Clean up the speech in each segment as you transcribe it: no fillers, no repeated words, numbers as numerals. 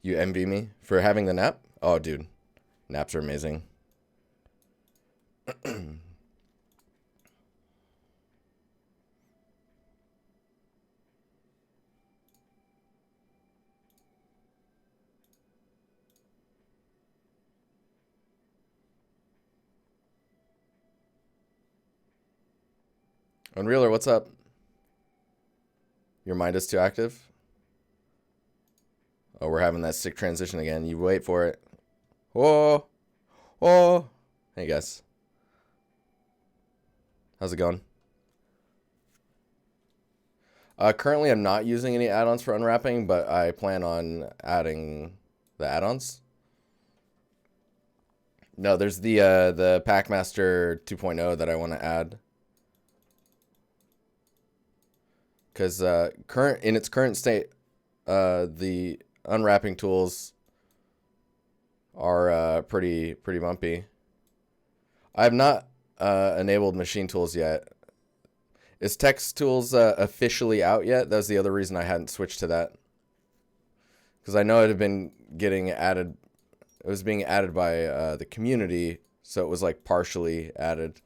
You envy me for having the nap? Oh, dude. Naps are amazing. Unrealer, what's up? Your mind is too active? Oh, we're having that sick transition again. You wait for it. Whoa. Whoa. Hey, guys. How's it going? Currently, I'm not using any add-ons for unwrapping, but I plan on adding the add-ons. No, there's the Packmaster 2.0 that I want to add. Because in its current state, the unwrapping tools are pretty bumpy. I have not enabled machine tools yet. Is text tools officially out yet? That was the other reason I hadn't switched to that. Because I know it had been getting added. It was being added by the community, so it was like partially added.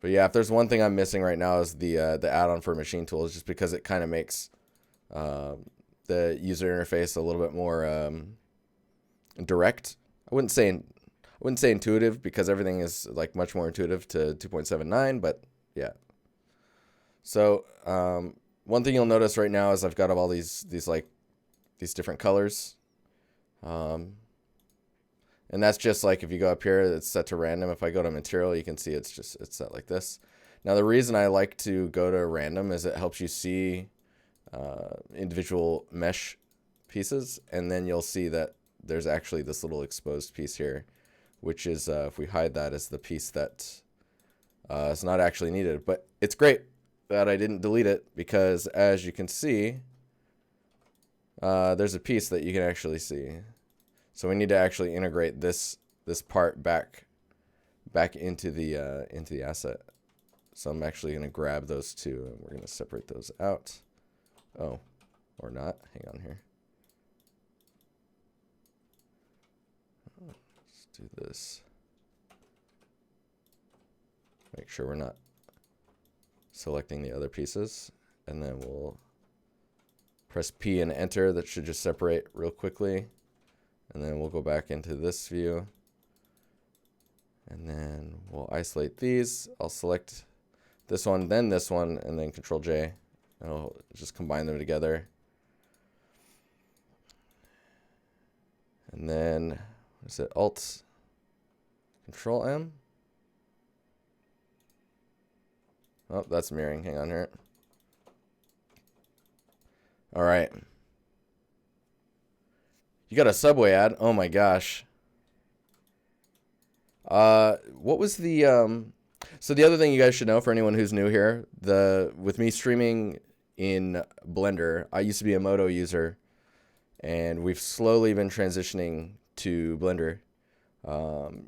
But yeah, if there's one thing I'm missing right now is the add-on for machine tools, just because it kind of makes the user interface a little bit more direct. I wouldn't say intuitive, because everything is like much more intuitive to 2.79, but yeah. So one thing you'll notice right now is I've got all these different colors. And that's just like, if you go up here, it's set to random. If I go to material, you can see it's set like this. Now, the reason I like to go to random is it helps you see individual mesh pieces. And then you'll see that there's actually this little exposed piece here, which is, if we hide that, is the piece that is not actually needed. But it's great that I didn't delete it, because as you can see, there's a piece that you can actually see. So we need to actually integrate this part back into the asset. So I'm actually going to grab those two, and we're going to separate those out. Oh, or not. Hang on here. Let's do this. Make sure we're not selecting the other pieces, and then we'll press P and enter. That should just separate real quickly. And then we'll go back into this view, and then we'll isolate these. I'll select this one, then this one, and then Control J. And I'll just combine them together. And then, what is it? Alt, Control M. Oh, that's mirroring. Hang on here. All right. You got a Subway ad? Oh my gosh. What was the so the other thing you guys should know, for anyone who's new here, with me streaming in Blender, I used to be a Moto user, and we've slowly been transitioning to Blender.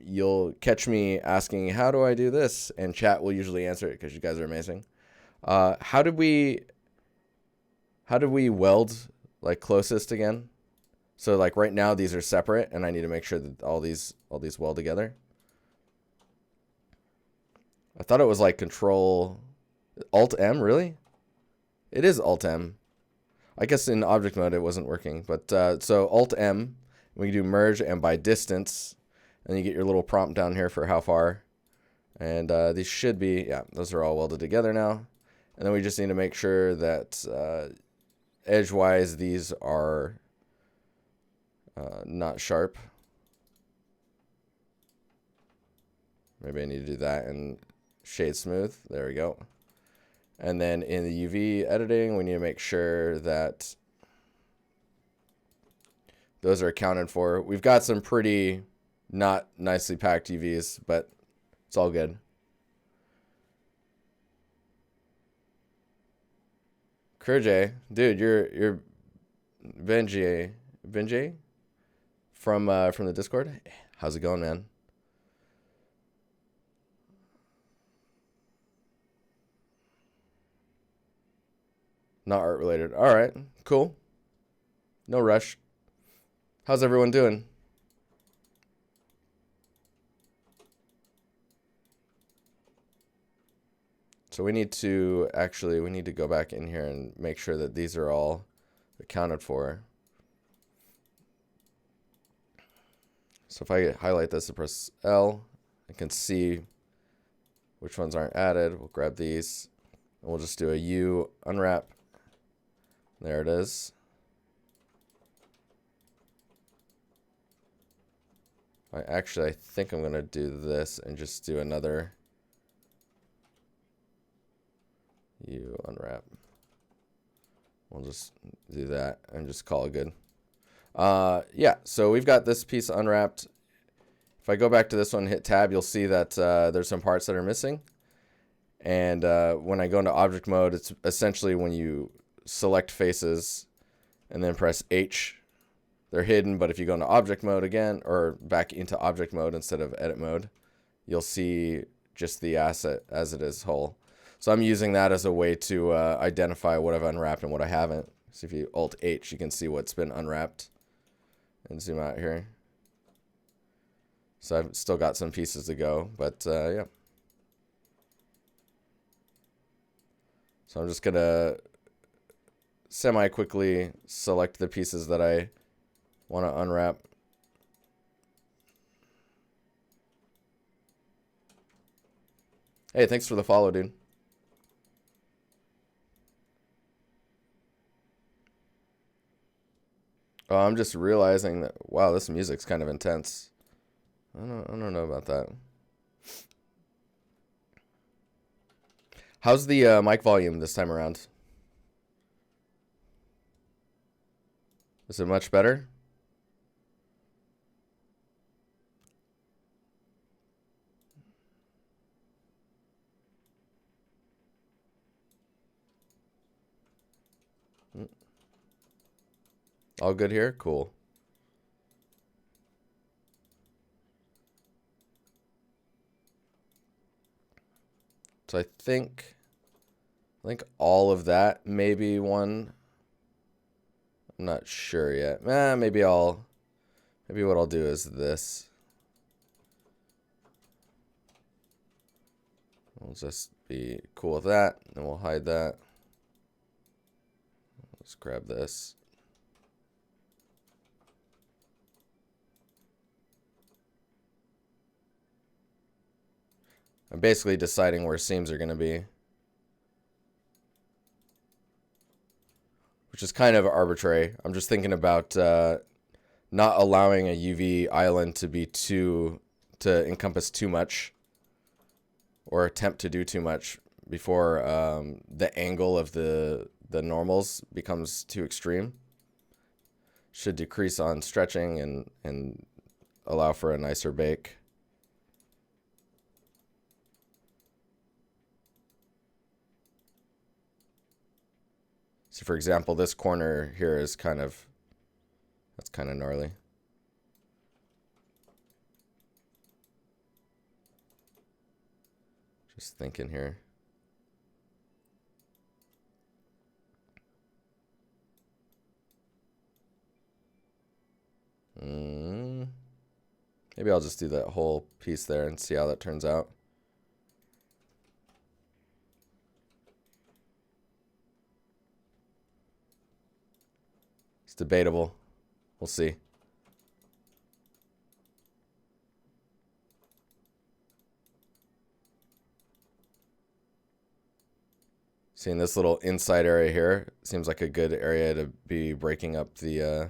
You'll catch me asking, how do I do this? And chat will usually answer it, because you guys are amazing. How did we weld like closest again? So like right now these are separate, and I need to make sure that all these weld together. I thought it was like Control Alt M, really? It is Alt M. I guess in object mode it wasn't working, but so Alt M, we can do merge and by distance, and you get your little prompt down here for how far. And these should be, yeah, those are all welded together now. And then we just need to make sure that edgewise these are not sharp. Maybe I need to do that and shade smooth. There we go. And then in the UV editing, we need to make sure that those are accounted for. We've got some pretty not nicely packed UVs, but it's all good. Kurjay, dude, you're Benji from the Discord. How's it going, man? Not art related. All right, cool. No rush. How's everyone doing? So we need to go back in here and make sure that these are all accounted for. So if I highlight this and press L, I can see which ones aren't added. We'll grab these and we'll just do a U unwrap. There it is. I think I'm gonna do this and just do another U unwrap. We'll just do that and just call it good. Yeah, so we've got this piece unwrapped. If I go back to this one and hit tab, you'll see that there's some parts that are missing. And when I go into object mode, it's essentially when you select faces and then press H, they're hidden. But if you go into object mode again, or back into object mode instead of edit mode, you'll see just the asset as it is whole. So I'm using that as a way to identify what I've unwrapped and what I haven't. So if you Alt H, you can see what's been unwrapped. And zoom out here. So I've still got some pieces to go, but yeah. So I'm just gonna semi-quickly select the pieces that I want to unwrap. Hey, thanks for the follow, dude. Oh, I'm just realizing that, wow, this music's kind of intense. I don't know about that. How's the mic volume this time around? Is it much better? All good here? Cool. So I think all of that may be one. I'm not sure yet. Maybe what I'll do is this. We'll just be cool with that, and we'll hide that. Let's grab this. I'm basically deciding where seams are going to be, which is kind of arbitrary. I'm just thinking about not allowing a UV island to be to encompass too much or attempt to do too much before the angle of the normals becomes too extreme. Should decrease on stretching and allow for a nicer bake. So for example, this corner here is that's kind of gnarly. Just thinking here. Maybe I'll just do that whole piece there and see how that turns out. It's debatable. We'll see. Seeing this little inside area here seems like a good area to be breaking up the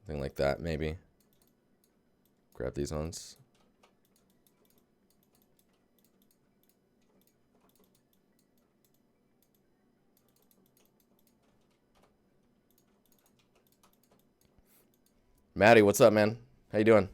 thing like that, maybe. Grab these ones. Maddie, what's up, man? How you doing?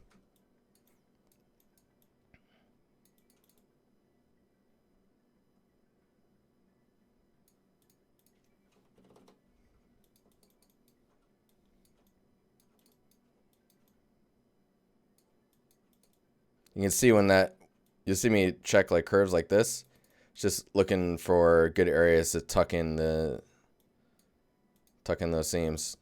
You can see when you'll see me check like curves like this. Just looking for good areas to tuck in those seams.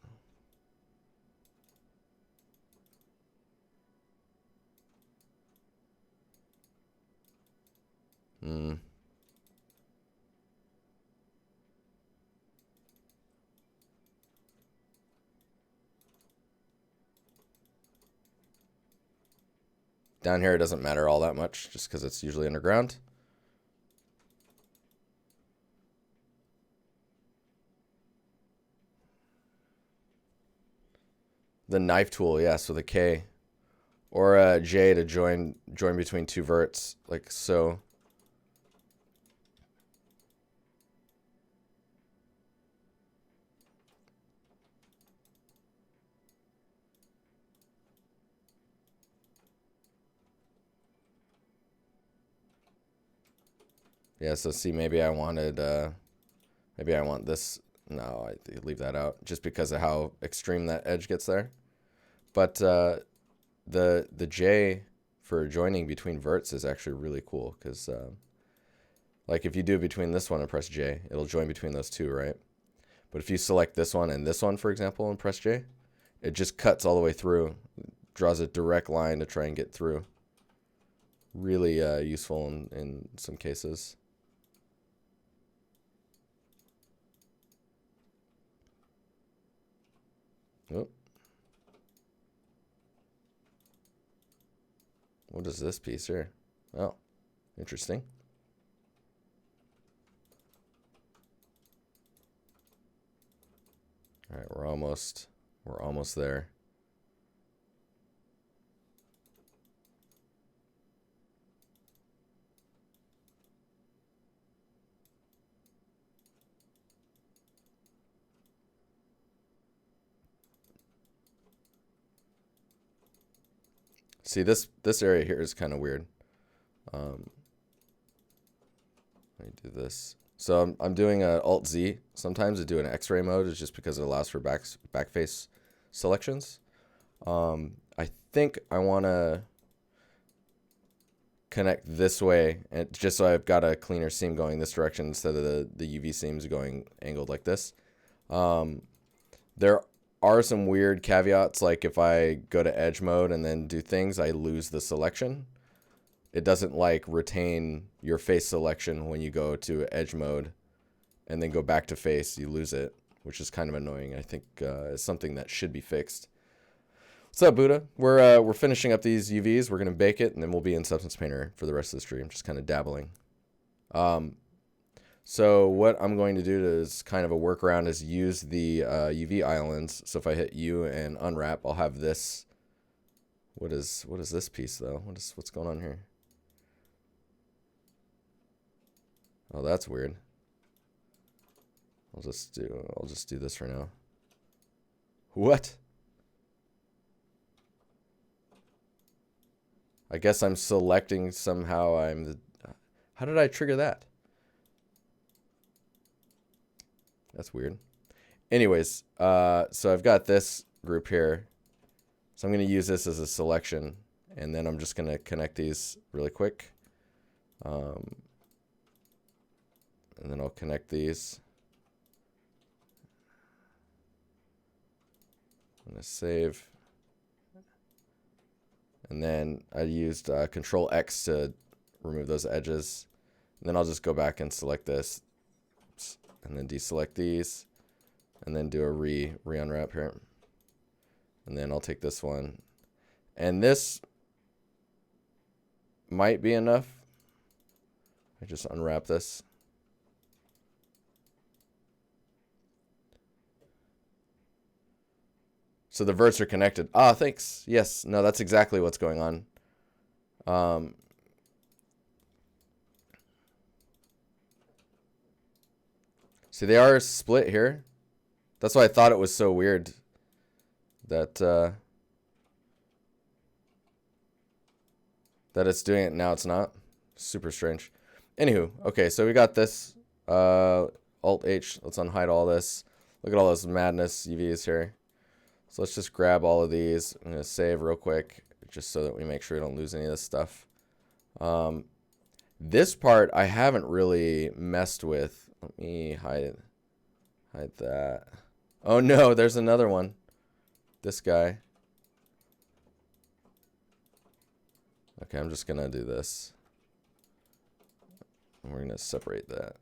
Down here it doesn't matter all that much just because it's usually underground. The knife tool, yes, with a K. Or a J to join between two verts, like so. Yeah, so see, maybe I want this. No, I leave that out just because of how extreme that edge gets there. But the J for joining between verts is actually really cool because like if you do between this one and press J, it'll join between those two, right? But if you select this one and this one, for example, and press J, it just cuts all the way through, draws a direct line to try and get through. Really useful in some cases. Oh. What is this piece here? Oh, interesting. All right, we're almost there. See, this area here is kind of weird. Let me do this. So I'm doing a Alt Z. Sometimes I do an X-ray mode. It's just because it allows for back face selections. I think I want to connect this way, and just so I've got a cleaner seam going this direction instead of the UV seams going angled like this. There are some weird caveats, like if I go to edge mode and then do things, I lose the selection. It doesn't like retain your face selection when you go to edge mode and then go back to face. You lose it, which is kind of annoying. I think it's something that should be fixed. What's up, Buddha? We're finishing up these UVs. We're gonna bake it, and then we'll be in Substance Painter for the rest of the stream, just kind of dabbling. So what I'm going to do is kind of a workaround is use the UV islands. So if I hit U and unwrap, I'll have this. What is this piece though? What's going on here? Oh, that's weird. I'll just do this for now. What? I guess I'm selecting somehow. How did I trigger that? That's weird. Anyways, so I've got this group here. So I'm going to use this as a selection, and then I'm just going to connect these really quick. And then I'll connect these. I'm going to save. And then I used Control X to remove those edges. And then I'll just go back and select this. Oops. And then deselect these, and then do a re-unwrap here. And then I'll take this one. And this might be enough. I just unwrap this. So the verts are connected. Ah, thanks. Yes. No, that's exactly what's going on. See, they are split here. That's why I thought it was so weird that that it's doing it now. It's not. Super strange. Anywho, okay, so we got this. Alt H. Let's unhide all this. Look at all this madness UVs here. So let's just grab all of these. I'm gonna save real quick, just so that we make sure we don't lose any of this stuff. This part I haven't really messed with. Let me hide that. Oh no, there's another one. This guy. Okay, I'm just gonna do this. And we're gonna separate that.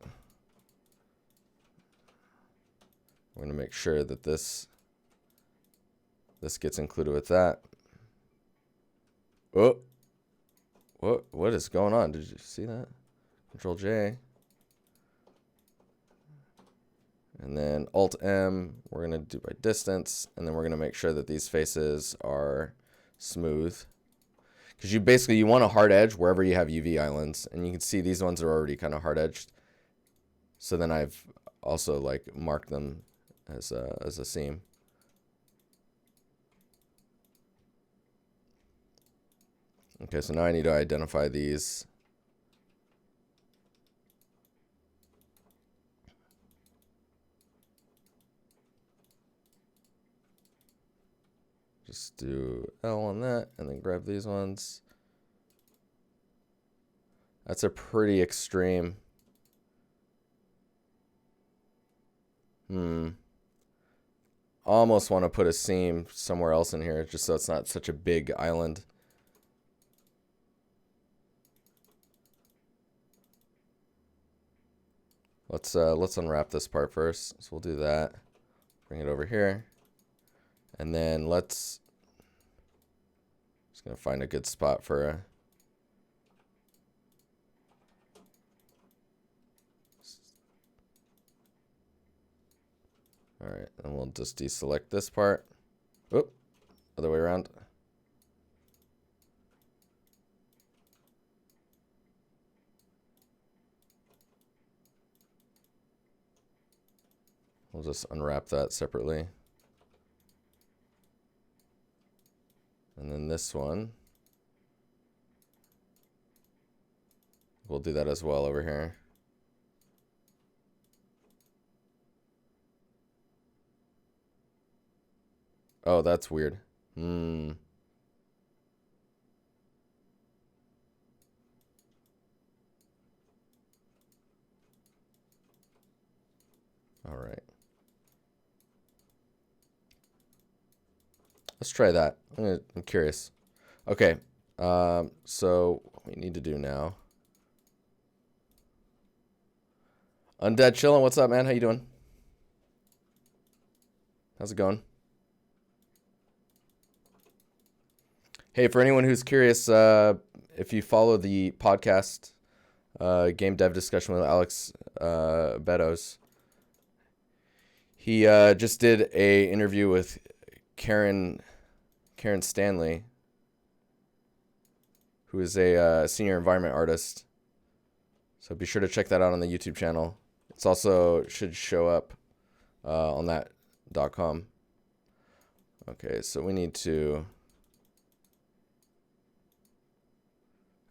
We're gonna make sure that this gets included with that. Oh, what is going on? Did you see that? Control J. And then Alt M, we're gonna do by distance, and then we're gonna make sure that these faces are smooth. Because you want a hard edge wherever you have UV islands, and you can see these ones are already kind of hard edged. So then I've also like marked them as a seam. Okay, so now I need to identify these. Just do L on that, and then grab these ones. That's a pretty extreme. Almost want to put a seam somewhere else in here, just so it's not such a big island. Let's unwrap this part first. So we'll do that. Bring it over here. And then just gonna find a good spot for a all right, and we'll just deselect this part. Oop, other way around. We'll just unwrap that separately. And then this one, we'll do that as well over here. Oh, that's weird. All right. Let's try that. I'm curious. Okay. So what we need to do now. Undead chillin', what's up, man? How you doing? How's it going? Hey, for anyone who's curious, if you follow the podcast, Game Dev Discussion with Alex Beddoes, he just did a interview with Karen Stanley, who is a senior environment artist. So be sure to check that out on the YouTube channel. It's also should show up on that.com. Okay, so we need to.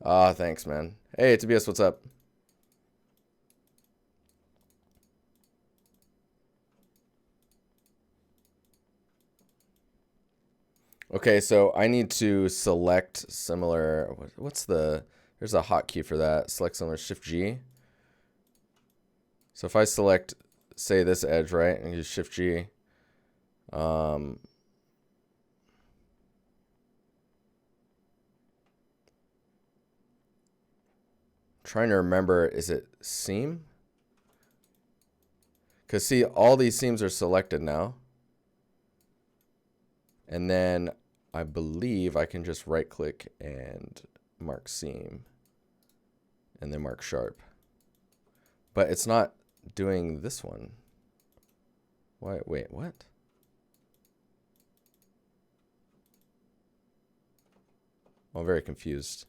Thanks, man. Hey, Tobias, what's up? Okay, so I need to select similar. What's the? There's a hotkey for that. Select similar. Shift G. So if I select, say, this edge, right, and use Shift G. Trying to remember, is it seam? Because see, all these seams are selected now. And then I believe I can just right click and mark seam and then mark sharp. But it's not doing this one. Wait, what? I'm very confused.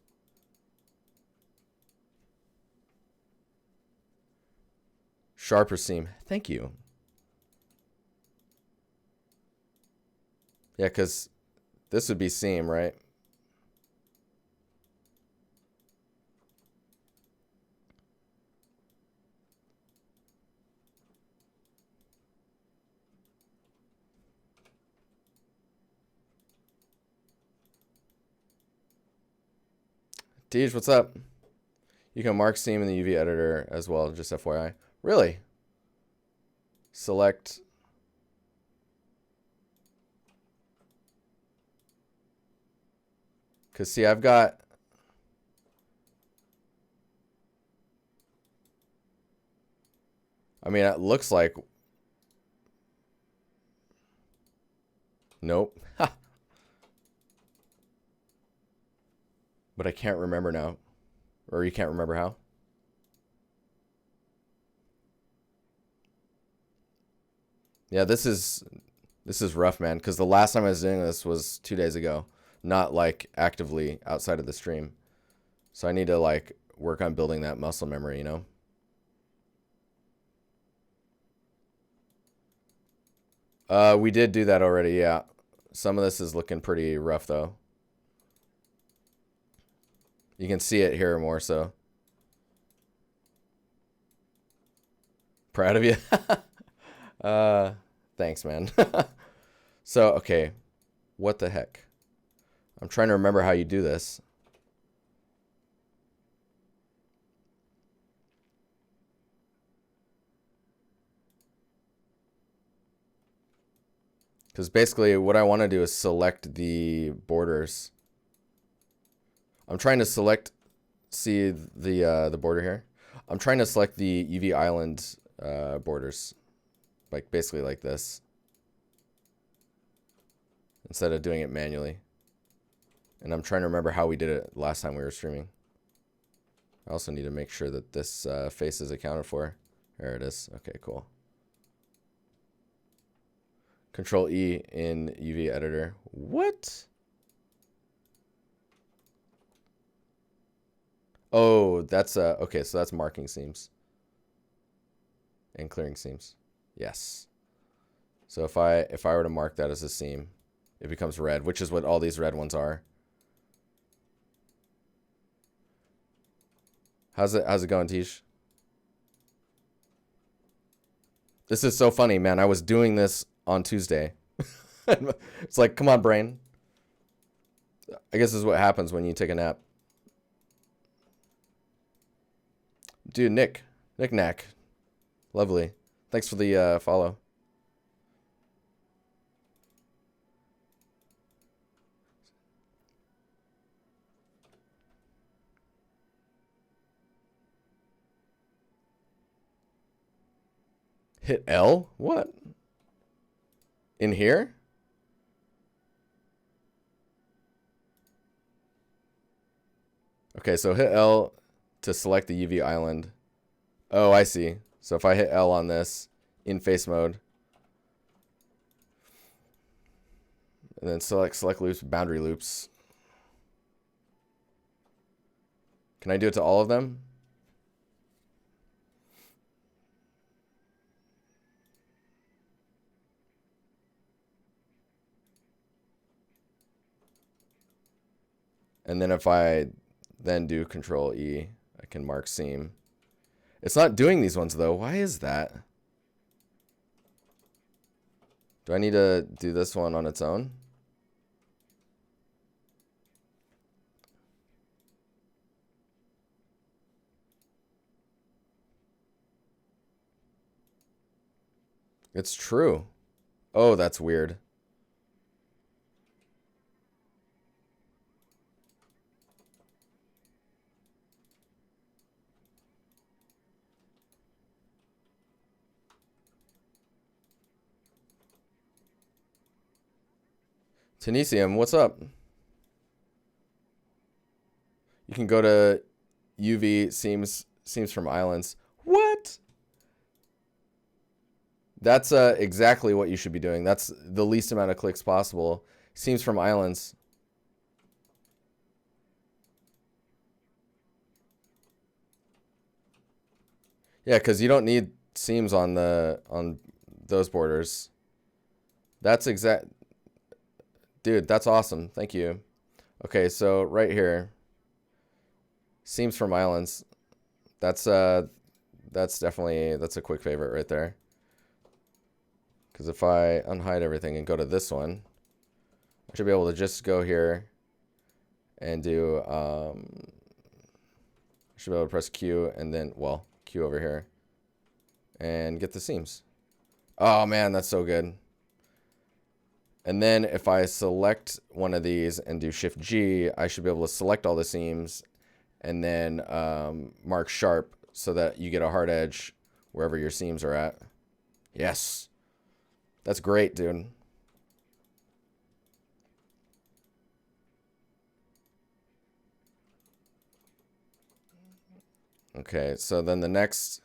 Sharp or seam. Thank you. Yeah, because this would be seam, right? Tej, what's up? You can mark seam in the UV editor as well, just FYI. Really? Select. Because, see, I've got. I mean, it looks like. Nope. But I can't remember now. Or you can't remember how? Yeah, this is rough, man, because the last time I was doing this was 2 days ago, not like actively outside of the stream. So I need to like work on building that muscle memory, you know? We did do that already, yeah. Some of this is looking pretty rough though. You can see it here more so. Proud of you. Thanks, man. So, okay. What the heck? I'm trying to remember how you do this. Because basically what I want to do is select the borders. I'm trying to select, see the border here? I'm trying to select the UV island borders. Like basically like this. Instead of doing it manually. And I'm trying to remember how we did it last time we were streaming. I also need to make sure that this face is accounted for. There it is. Okay, cool. Control E in UV editor. What? Oh, that's okay, so that's marking seams. And clearing seams. Yes. So if I were to mark that as a seam, it becomes red, which is what all these red ones are. How's it going, Tish? This is so funny, man. I was doing this on Tuesday. It's like, come on, brain. I guess this is what happens when you take a nap. Dude, Nick Knack. Lovely. Thanks for the follow. Hit L? What? In here? Okay, so hit L to select the UV island. Oh, I see. So if I hit L on this in face mode, and then select loops, boundary loops. Can I do it to all of them? And then if I then do Control E, I can mark seam. It's not doing these ones though. Why is that? Do I need to do this one on its own? It's true. Oh, that's weird. Tenesium, what's up? You can go to UV seams from islands. What? That's exactly what you should be doing. That's the least amount of clicks possible. Seams from islands. Yeah, because you don't need seams on those borders. That's exact. Dude, that's awesome. Thank you. Okay, so right here, seams from islands. That's definitely, that's a quick favorite right there. Because if I unhide everything and go to this one, I should be able to just go here and do, Should be able to press Q and then, well, Q over here. And get the seams. Oh man, that's so good. And then if I select one of these and do Shift G, I should be able to select all the seams and then mark sharp so that you get a hard edge wherever your seams are at. Yes. That's great, dude. Okay, so then the next...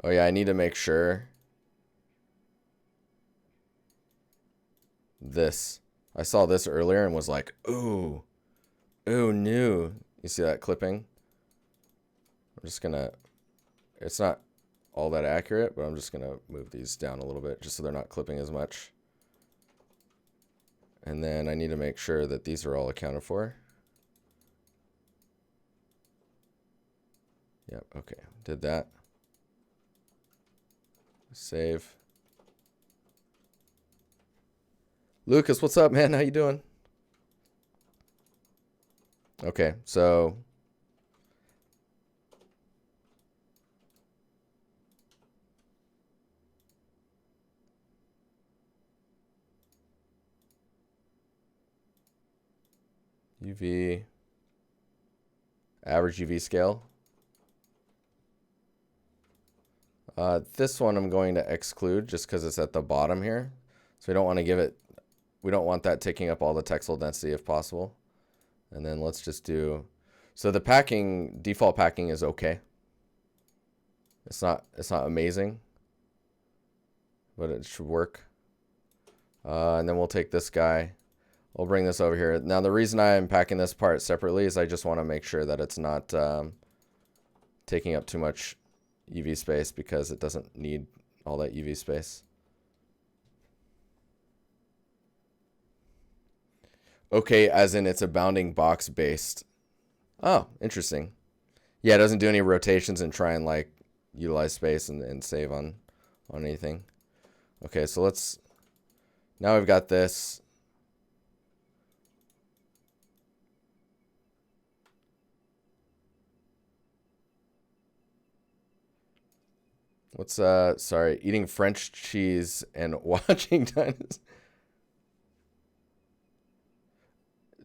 Oh yeah, I need to make sure this. I saw this earlier and was like, ooh, new. You see that clipping? I'm just gonna, it's not all that accurate, but I'm just gonna move these down a little bit just so they're not clipping as much. And then I need to make sure that these are all accounted for. Yep, okay, did that. Save. Lucas, what's up, man? How you doing? Okay, so UV, average UV scale. This one I'm going to exclude just because it's at the bottom here. So we don't want to give it, we don't want that taking up all the textile density if possible. And then let's just do, so the packing, default packing is okay. It's not amazing, but it should work. And then we'll take this guy. We'll bring this over here. Now the reason I'm packing this part separately is I just want to make sure that it's not taking up too much UV space because it doesn't need all that UV space. Okay, as in it's a bounding box based. Oh, interesting. Yeah, it doesn't do any rotations and try and like utilize space and save on anything. Okay, so let's, now we've got this. What's sorry, eating French cheese and watching DiNusty.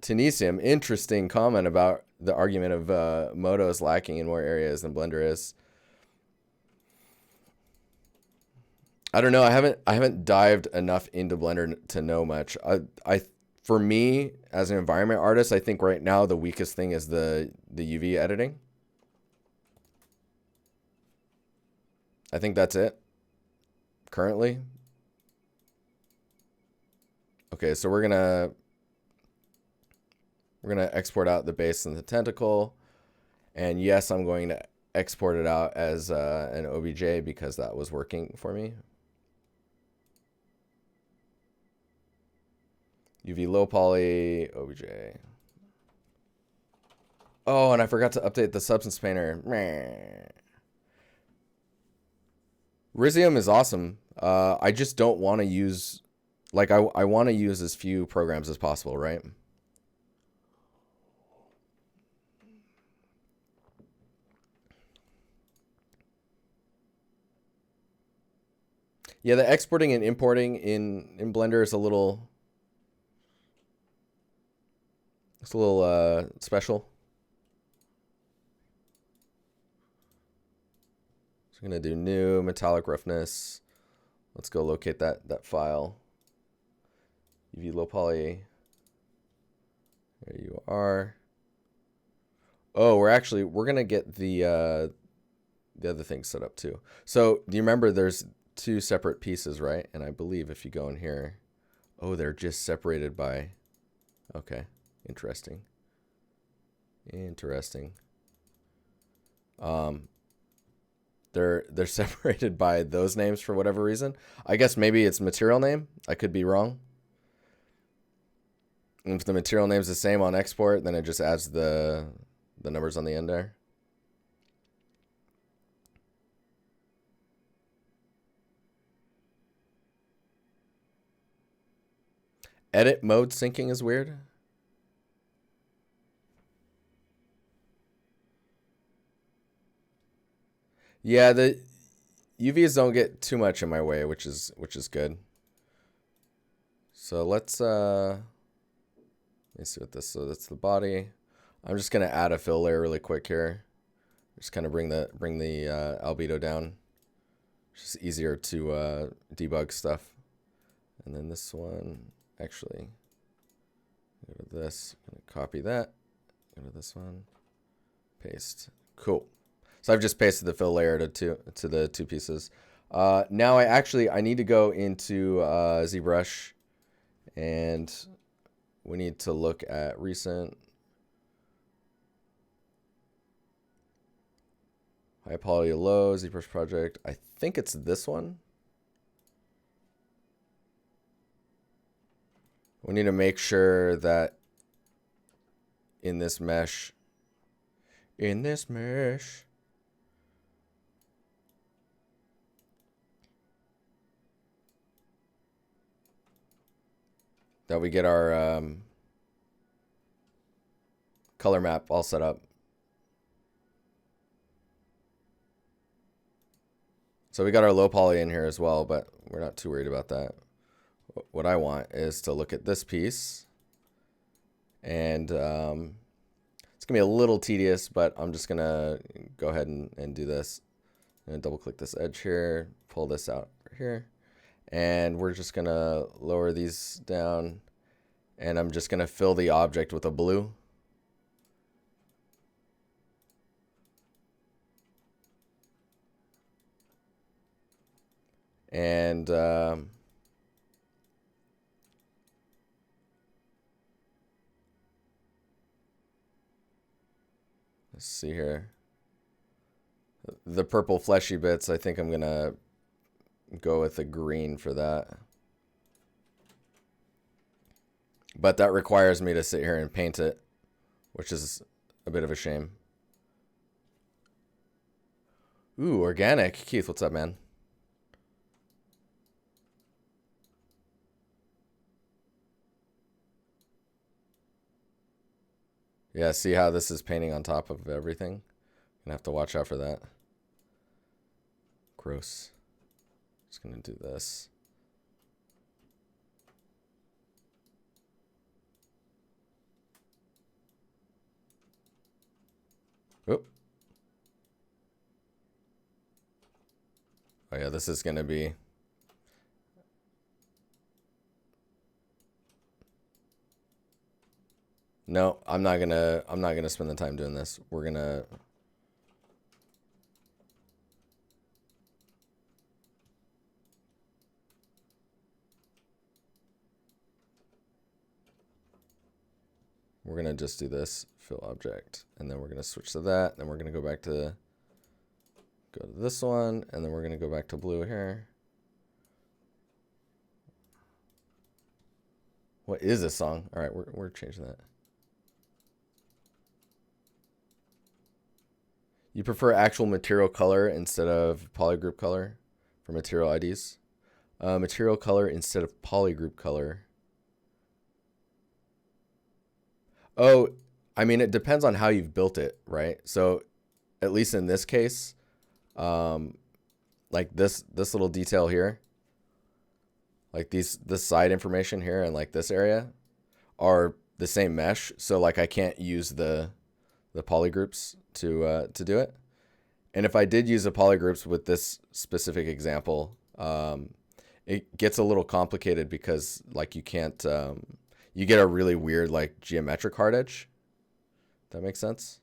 Tunisium, interesting comment about the argument of Moto is lacking in more areas than Blender is. I don't know. I haven't dived enough into Blender to know much. For me as an environment artist, I think right now the weakest thing is the UV editing. I think that's it currently. Okay, so we're gonna export out the base and the tentacle, and yes, I'm going to export it out as an OBJ because that was working for me. UV low poly OBJ. Oh, and I forgot to update the Substance Painter. Meh. Risium is awesome. I just don't want to use, like, I want to use as few programs as possible, right? Yeah, the exporting and importing in Blender is a little, it's a little special. I'm gonna do new metallic roughness. Let's go locate that file. UV low poly. There you are. Oh, we're gonna get the other thing set up too. So do you remember there's two separate pieces, right? And I believe if you go in here, oh, they're just separated by. Okay, interesting. Interesting. They're separated by those names for whatever reason. I guess maybe it's material name. I could be wrong. And if the material name's the same on export, then it just adds the numbers on the end there. Edit mode syncing is weird. Yeah, the UVs don't get too much in my way, which is good. So let's let me see what this. So that's the body. I'm just gonna add a fill layer really quick here. Just kind of bring the albedo down. It's just easier to debug stuff. And then this one, actually, go to this. I'm gonna copy that. Go to this one. Paste. Cool. So I've just pasted the fill layer to the two pieces. Now I need to go into ZBrush, and we need to look at recent Highpoly low ZBrush project. I think it's this one. We need to make sure that in this mesh, that we get our color map all set up. So we got our low poly in here as well, but we're not too worried about that. What I want is to look at this piece, and it's gonna be a little tedious, but I'm just gonna go ahead and do this. I'm gonna double click this edge here, pull this out here, and we're just gonna lower these down, and I'm just gonna fill the object with a blue. And let's see here. The purple fleshy bits, I think I'm gonna go with a green for that. But that requires me to sit here and paint it, which is a bit of a shame. Ooh, organic. Keith, what's up, man? Yeah, see how this is painting on top of everything? Gonna have to watch out for that. Gross. Just gonna do this. Oop. Oh yeah, this is gonna be. No, I'm not gonna spend the time doing this. We're gonna just do this fill object, and then we're gonna switch to that, then we're gonna go to this one, and then we're gonna go back to blue here. What is this song? All right, we're changing that. You prefer actual material color instead of polygroup color for material IDs? Material color instead of polygroup color. Oh, I mean, it depends on how you've built it, right? So at least in this case, like this little detail here, like this side information here and like this area are the same mesh. So like I can't use the polygroups to do it. And if I did use the polygroups with this specific example, it gets a little complicated because like you can't, you get a really weird like geometric hard edge. That makes sense.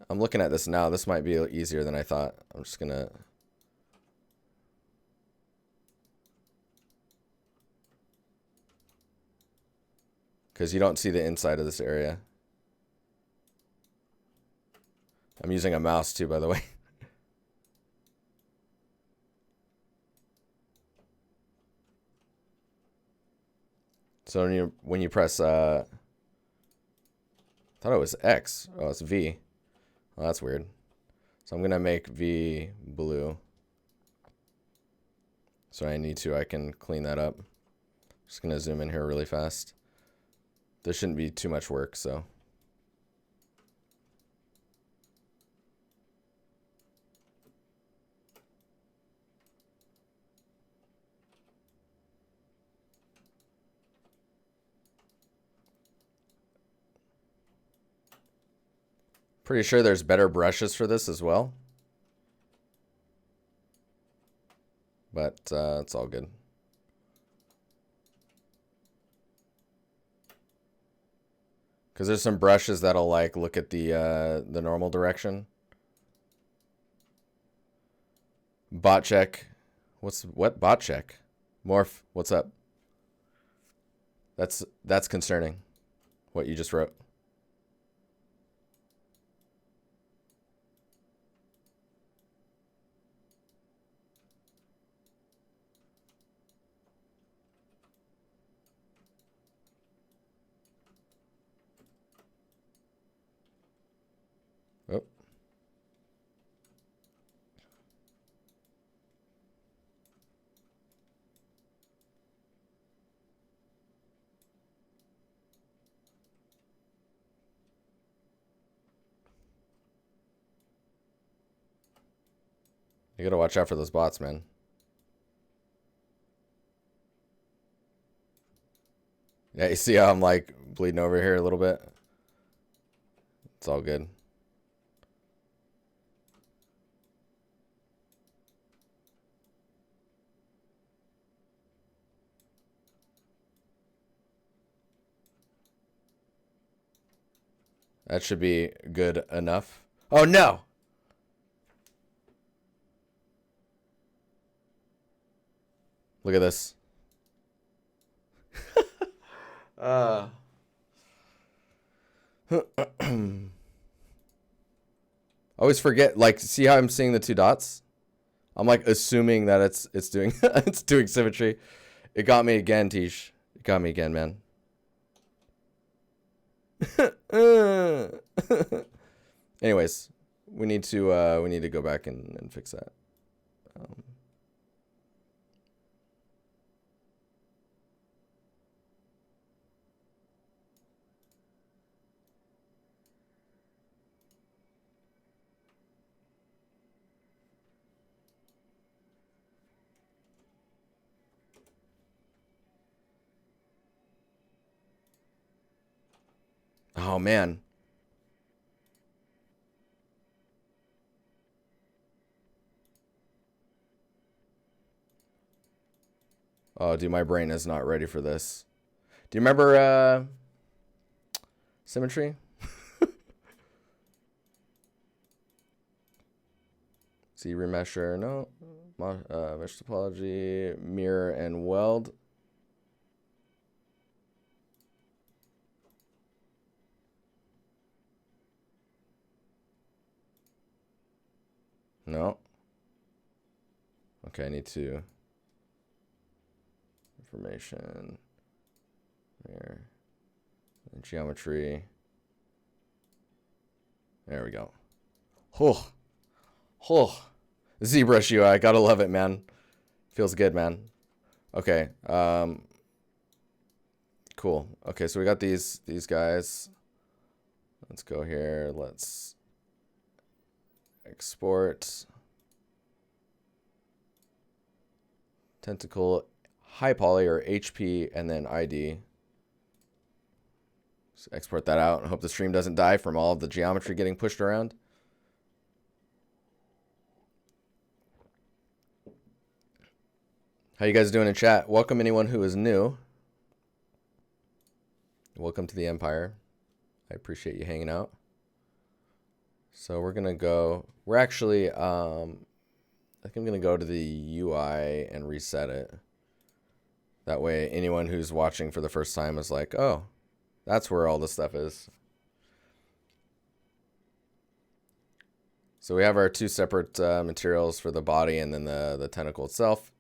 I'm looking at this now. This might be easier than I thought. I'm just gonna. Because you don't see the inside of this area. I'm using a mouse too, by the way. So when you press, I thought it was X. Oh, it's V. Oh, that's weird. So I'm gonna make V blue. So I need to, I can clean that up. Just gonna zoom in here really fast. There shouldn't be too much work, so. Pretty sure there's better brushes for this as well. But it's all good. Because there's some brushes that'll like look at the normal direction. Bot check. What bot check? Morph, what's up? That's concerning. What you just wrote. Oh. You gotta watch out for those bots, man. Yeah, you see how I'm like bleeding over here a little bit? It's all good. That should be good enough. Oh no! Look at this. I always forget, like, see how I'm seeing the two dots? I'm like assuming that it's doing it's doing symmetry. It got me again, Tish. It got me again, man. Anyways, we need to go back and fix that. Oh man. Oh, dude, my brain is not ready for this. Do you remember symmetry? See remesher, no. Mesh topology, mirror and weld. No. Okay, I need to. Information. Mirror. And geometry. There we go. Oh. Oh. ZBrush UI. Gotta love it, man. Feels good, man. Okay. Cool. Okay, so we got these guys. Let's go here. Let's export Tentacle Highpoly or HP and then ID. Just export that out and hope the stream doesn't die from all of the geometry getting pushed around. How you guys doing in chat? Welcome anyone who is new. Welcome to the Empire. I appreciate you hanging out. So we're gonna go. We're actually I think I'm gonna go to the UI and reset it. That way anyone who's watching for the first time is like, oh, that's where all this stuff is. So we have our two separate materials for the body and then the tentacle itself.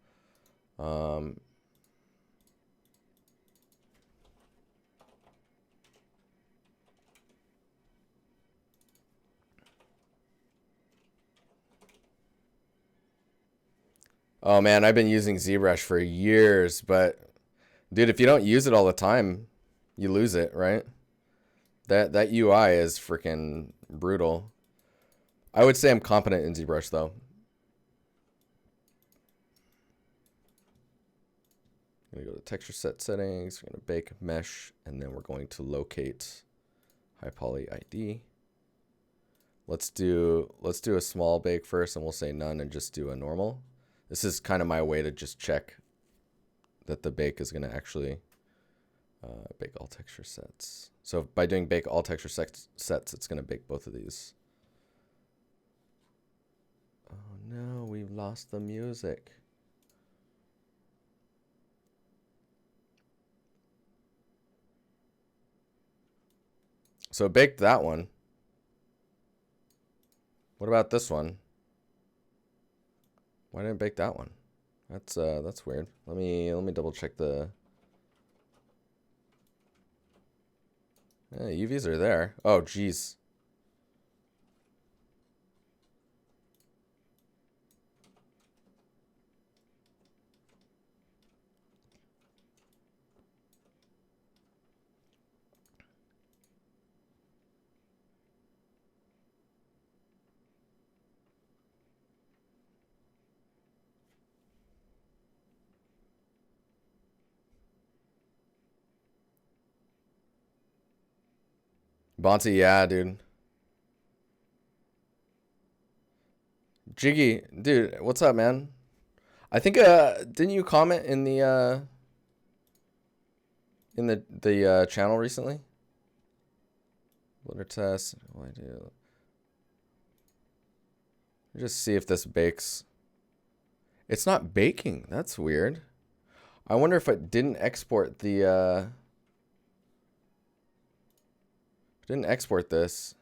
Oh man, I've been using ZBrush for years, but dude, if you don't use it all the time, you lose it, right? That UI is freaking brutal. I would say I'm competent in ZBrush though. I'm gonna go to texture set settings, we're gonna bake mesh, and then we're going to locate Highpoly ID. Let's do a small bake first, and we'll say none and just do a normal. This is kind of my way to just check that the bake is gonna actually bake all texture sets. So by doing bake all texture sets, it's gonna bake both of these. Oh no, we've lost the music. So it baked that one. What about this one? Why didn't it bake that one? That's weird. Let me double check the. Yeah, UVs are there. Oh geez. Bonte, yeah, dude. Jiggy, dude, what's up, man? I think didn't you comment in the channel recently? Blender test. What do I do? Just see if this bakes. It's not baking. That's weird. I wonder if it didn't export the didn't export this.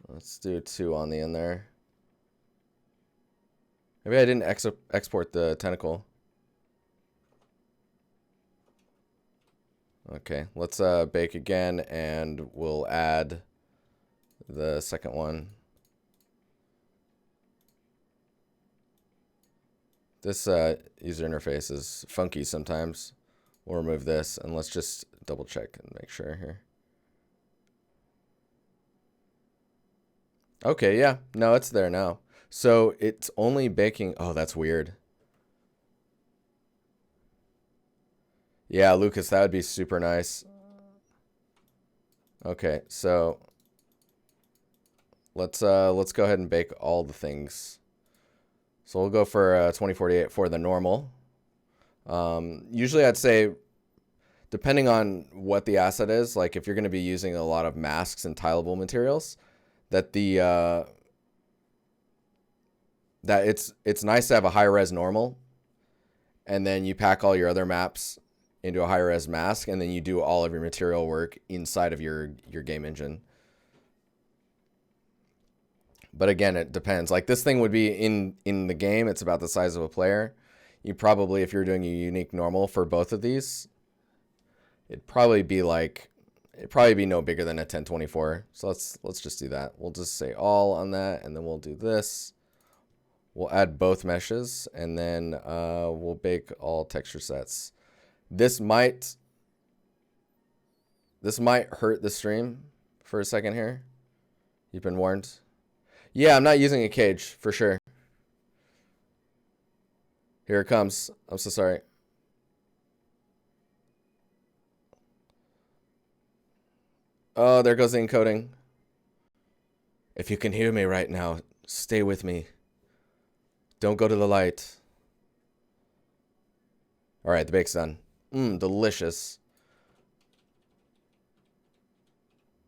Let's do 2 on the end there. Maybe I didn't export the tentacle. Okay, let's bake again, and we'll add the second one. This user interface is funky sometimes. We'll remove this, and let's just double check and make sure here. Okay, yeah. No, it's there now. So it's only baking. Oh, that's weird. Yeah, Lucas, that would be super nice. Okay, so let's go ahead and bake all the things. So we'll go for 2048 for the normal. Usually I'd say, depending on what the asset is, like if you're going to be using a lot of masks and tileable materials, that that it's nice to have a high res normal, and then you pack all your other maps into a high res mask, and then you do all of your material work inside of your game engine. But again, it depends. Like this thing would be in the game, it's about the size of a player. You probably, if you're doing a unique normal for both of these, it'd probably be no bigger than a 1024. So let's just do that. We'll just say all on that, and then we'll do this. We'll add both meshes, and then we'll bake all texture sets. This might hurt the stream for a second here. You've been warned. Yeah, I'm not using a cage for sure. Here it comes. I'm so sorry. Oh, there goes the encoding. If you can hear me right now, stay with me. Don't go to the light. All right, the bake's done. Delicious.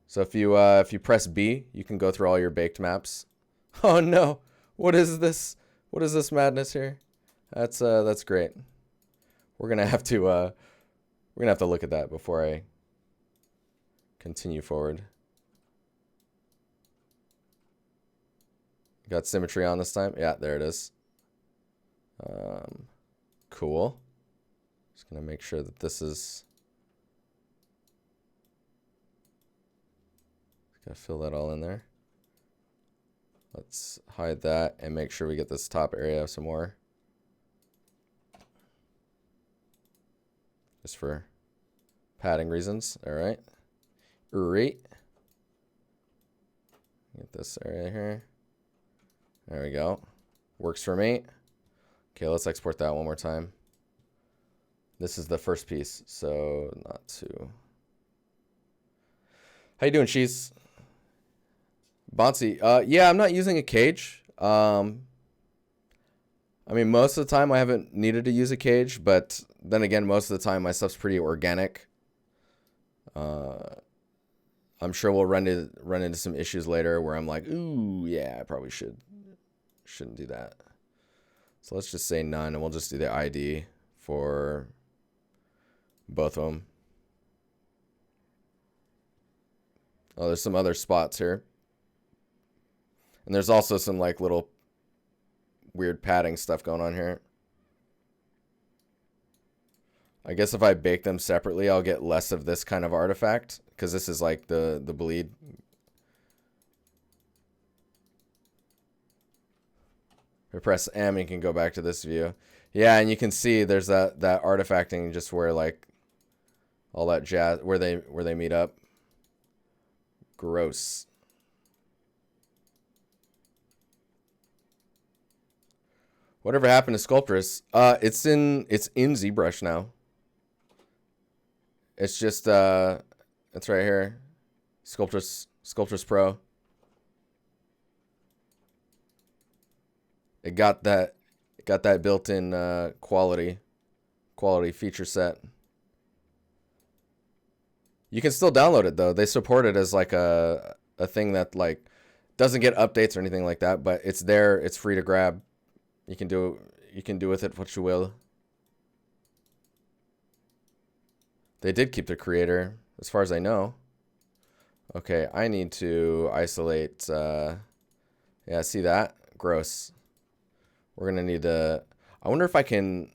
So if you press B, you can go through all your baked maps. Oh no! What is this? What is this madness here? That's great. We're gonna have to look at that before I continue forward. Got symmetry on this time. Yeah, there it is. Cool. Just gonna make sure that this is. Gotta fill that all in there. Let's hide that and make sure we get this top area some more. just for padding reasons. All right. Right. Get this area here. There we go. Works for me. Okay, let's export that one more time. This is the first piece, so not too. How you doing, Cheese? Bonsi. Yeah, I'm not using a cage. I mean, most of the time I haven't needed to use a cage, but then again, most of the time my stuff's pretty organic. I'm sure we'll run into some issues later where I'm like, ooh, yeah, I probably shouldn't do that. So let's just say none, and we'll just do the ID for both of them. Oh, there's some other spots here. And there's also some like little weird padding stuff going on here. I guess if I bake them separately, I'll get less of this kind of artifact, because this is like the bleed. If I press M, you can go back to this view. Yeah, and you can see there's that artifacting just where like all that jazz where they meet up. Gross. Whatever happened to Sculptress? It's in ZBrush now. It's just it's right here. Sculptress Pro. It got that built-in quality feature set. You can still download it though. They support it as like a thing that like doesn't get updates or anything like that, but it's there. It's free to grab. You can do with it what you will. They did keep the creator, as far as I know. Okay, I need to isolate. Yeah, see that? Gross. We're gonna need to. I wonder if I can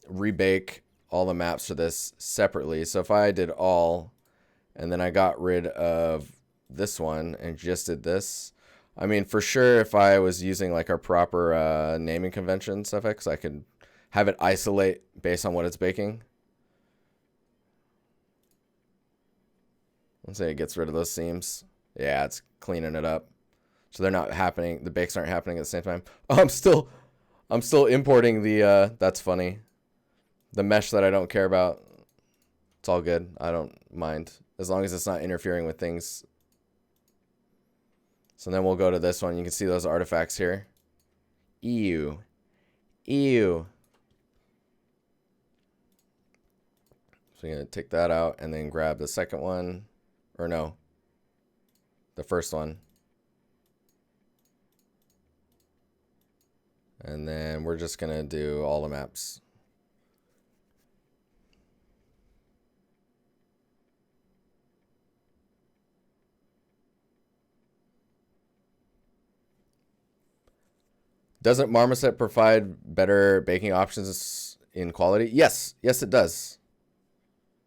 rebake all the maps for this separately. So if I did all, and then I got rid of this one and just did this. I mean, for sure, if I was using like our proper naming convention suffix, I could have it isolate based on what it's baking. Let's say it gets rid of those seams. Yeah, it's cleaning it up. So they're not happening. The bakes aren't happening at the same time. Oh, I'm still importing the, that's funny. The mesh that I don't care about. It's all good. I don't mind. As long as it's not interfering with things. So then we'll go to this one. You can see those artifacts here. Ew. Ew. So you're going to take that out and then grab the second one. Or no. The first one. And then we're just going to do all the maps. Doesn't Marmoset provide better baking options in quality? Yes. Yes, it does.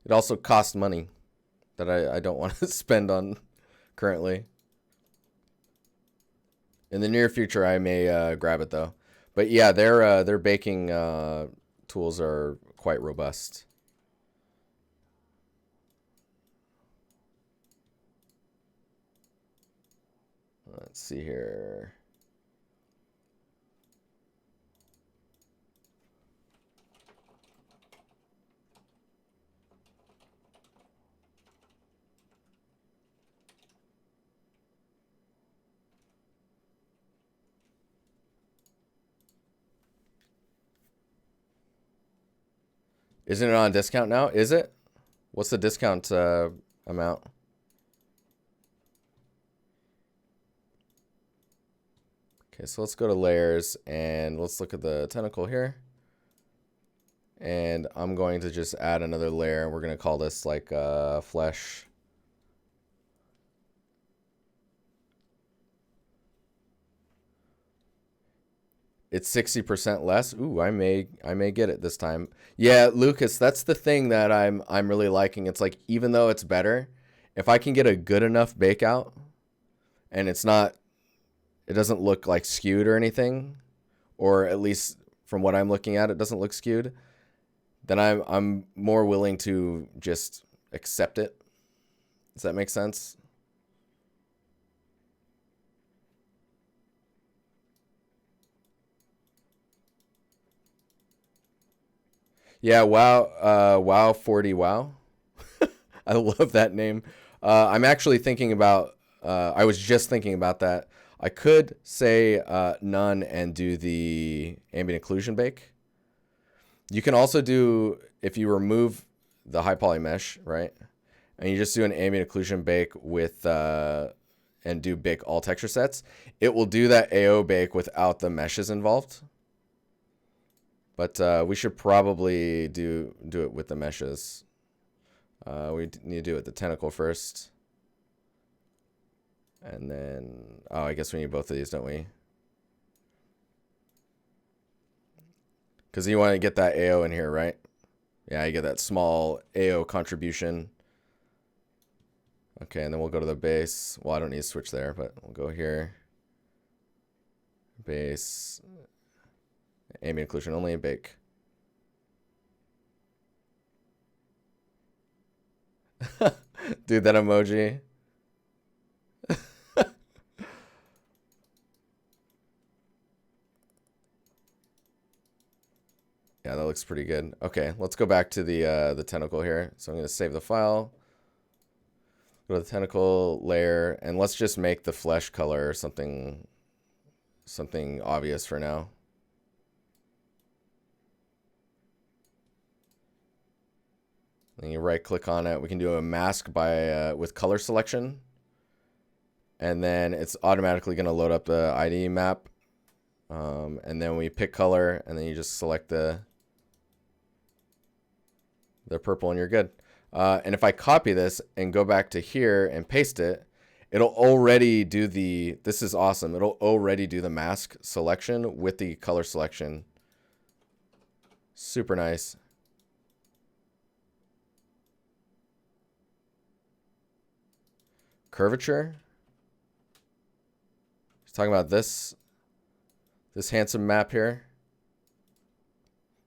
It also costs money that I don't want to spend on currently. In the near future, I may grab it, though. But yeah, their baking tools are quite robust. Let's see here. Isn't it on discount now? Is it? What's the discount amount? Okay, so let's go to layers and let's look at the tentacle here. And I'm going to just add another layer. We're going to call this like flesh. It's 60% less. Ooh, I may get it this time. Yeah, Lucas, that's the thing that I'm really liking. It's like, even though it's better, if I can get a good enough bake out and it doesn't look like skewed or anything, or at least from what I'm looking at, it doesn't look skewed, then I'm more willing to just accept it. Does that make sense? Yeah, wow 40 wow. I love that name. I'm actually thinking about, I was just thinking about that. I could say none and do the ambient occlusion bake. You can also do, if you remove the Highpoly mesh, right? And you just do an ambient occlusion bake with, and do bake all texture sets, it will do that AO bake without the meshes involved. But we should probably do it with the meshes. We need to do it with the tentacle first. And then, oh, I guess we need both of these, don't we? Because you want to get that AO in here, right? Yeah, you get that small AO contribution. Okay, and then we'll go to the base. Well, I don't need to switch there, but we'll go here. Base. Ambient occlusion only, bake. Dude, that emoji. Yeah, that looks pretty good. Okay, let's go back to the tentacle here. So I'm going to save the file. Go to the tentacle layer, and let's just make the flesh color something obvious for now. Then you right click on it. We can do a mask by with color selection. And then it's automatically going to load up the ID map. And then we pick color, and then you just select the purple, and you're good. And if I copy this and go back to here and paste it, it'll already do the, this is awesome. It'll already do the mask selection with the color selection. Super nice. Curvature. He's talking about this handsome map here.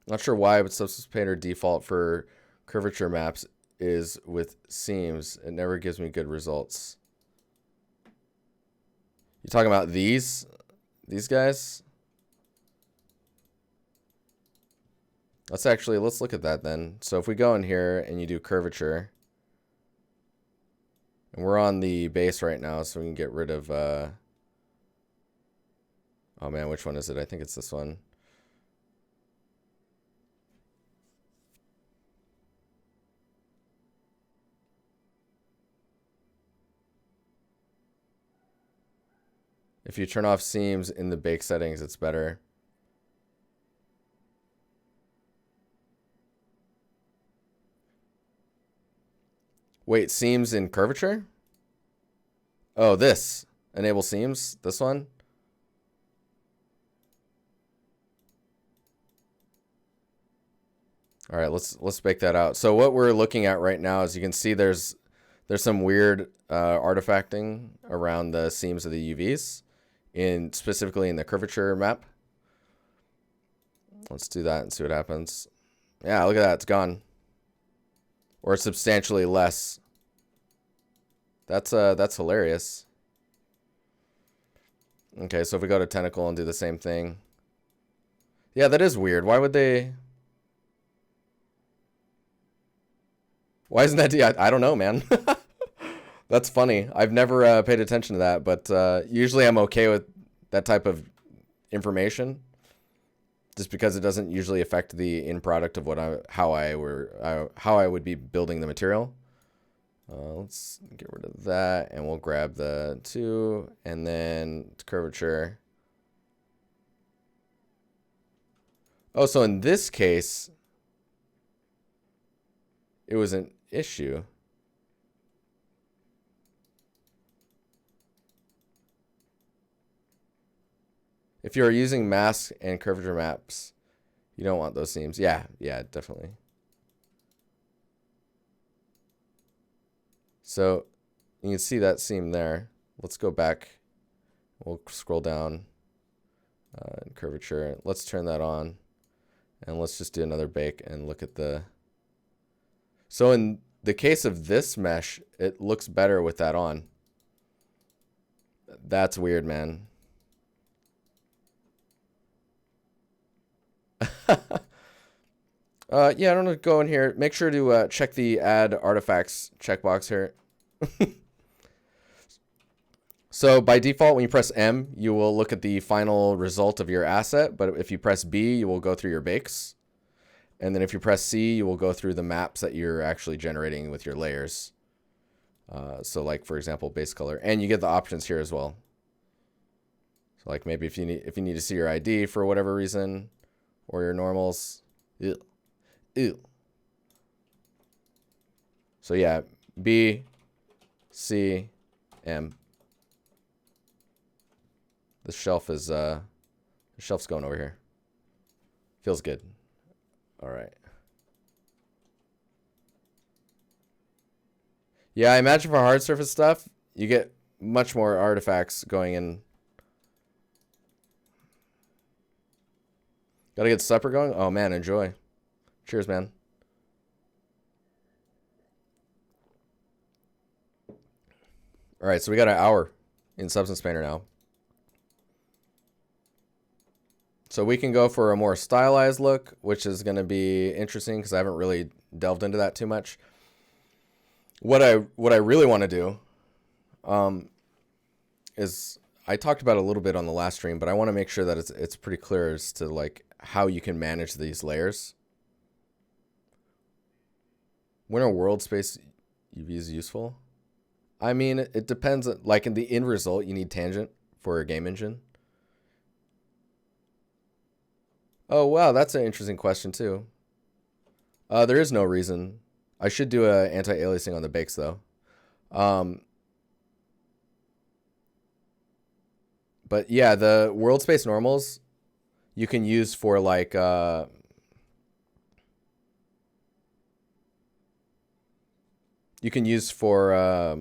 Not sure why, but Substance Painter default for curvature maps is with seams. It never gives me good results. You talking about these guys? Let's look at that then. So if we go in here and you do curvature, and we're on the base right now, so we can get rid of, oh man, which one is it? I think it's this one. If you turn off seams in the bake settings, it's better. Wait, seams in curvature? Oh, this. Enable seams, this one? All right, let's bake that out. So what we're looking at right now is you can see there's some weird artifacting around the seams of the UVs, specifically in the curvature map. Let's do that and see what happens. Yeah, look at that, it's gone. Or substantially less. That's hilarious. Okay, so if we go to Tentacle and do the same thing. Yeah, that is weird. Why would they? Why isn't that? I don't know, man. That's funny. I've never paid attention to that, but usually I'm okay with that type of information, just because it doesn't usually affect the end product of how I would be building the material. Let's get rid of that, and we'll grab the 2, and then curvature. Oh, so in this case, it was an issue. If you're using mask and curvature maps, you don't want those seams. Yeah, definitely. So you can see that seam there. Let's go back. We'll scroll down. Curvature. Let's turn that on. And let's just do another bake and look at the... So in the case of this mesh, it looks better with that on. That's weird, man. Yeah, I don't know. Go in here. Make sure to check the add artifacts checkbox here. So by default, when you press M, you will look at the final result of your asset. But if you press B, you will go through your bakes. And then if you press C, you will go through the maps that you're actually generating with your layers. So like, for example, base color. And you get the options here as well. So like maybe if you need to see your ID for whatever reason, or your normals. Ew. Ew. So yeah, B, C, M. This shelf is the shelf's going over here. Feels good. All right. Yeah, I imagine for hard surface stuff, you get much more artifacts going in. Gotta get supper going? Oh man, enjoy. Cheers, man. All right, so we got an hour in Substance Painter now. So we can go for a more stylized look, which is going to be interesting because I haven't really delved into that too much. What I really want to do is, I talked about it a little bit on the last stream, but I want to make sure that it's pretty clear as to like how you can manage these layers. When are world space UVs useful? I mean, it depends. Like in the end result, you need tangent for a game engine. Oh, wow, that's an interesting question, too. There is no reason. I should do a anti-aliasing on the bakes, though. But yeah, the world space normals you can use for, like... you can use for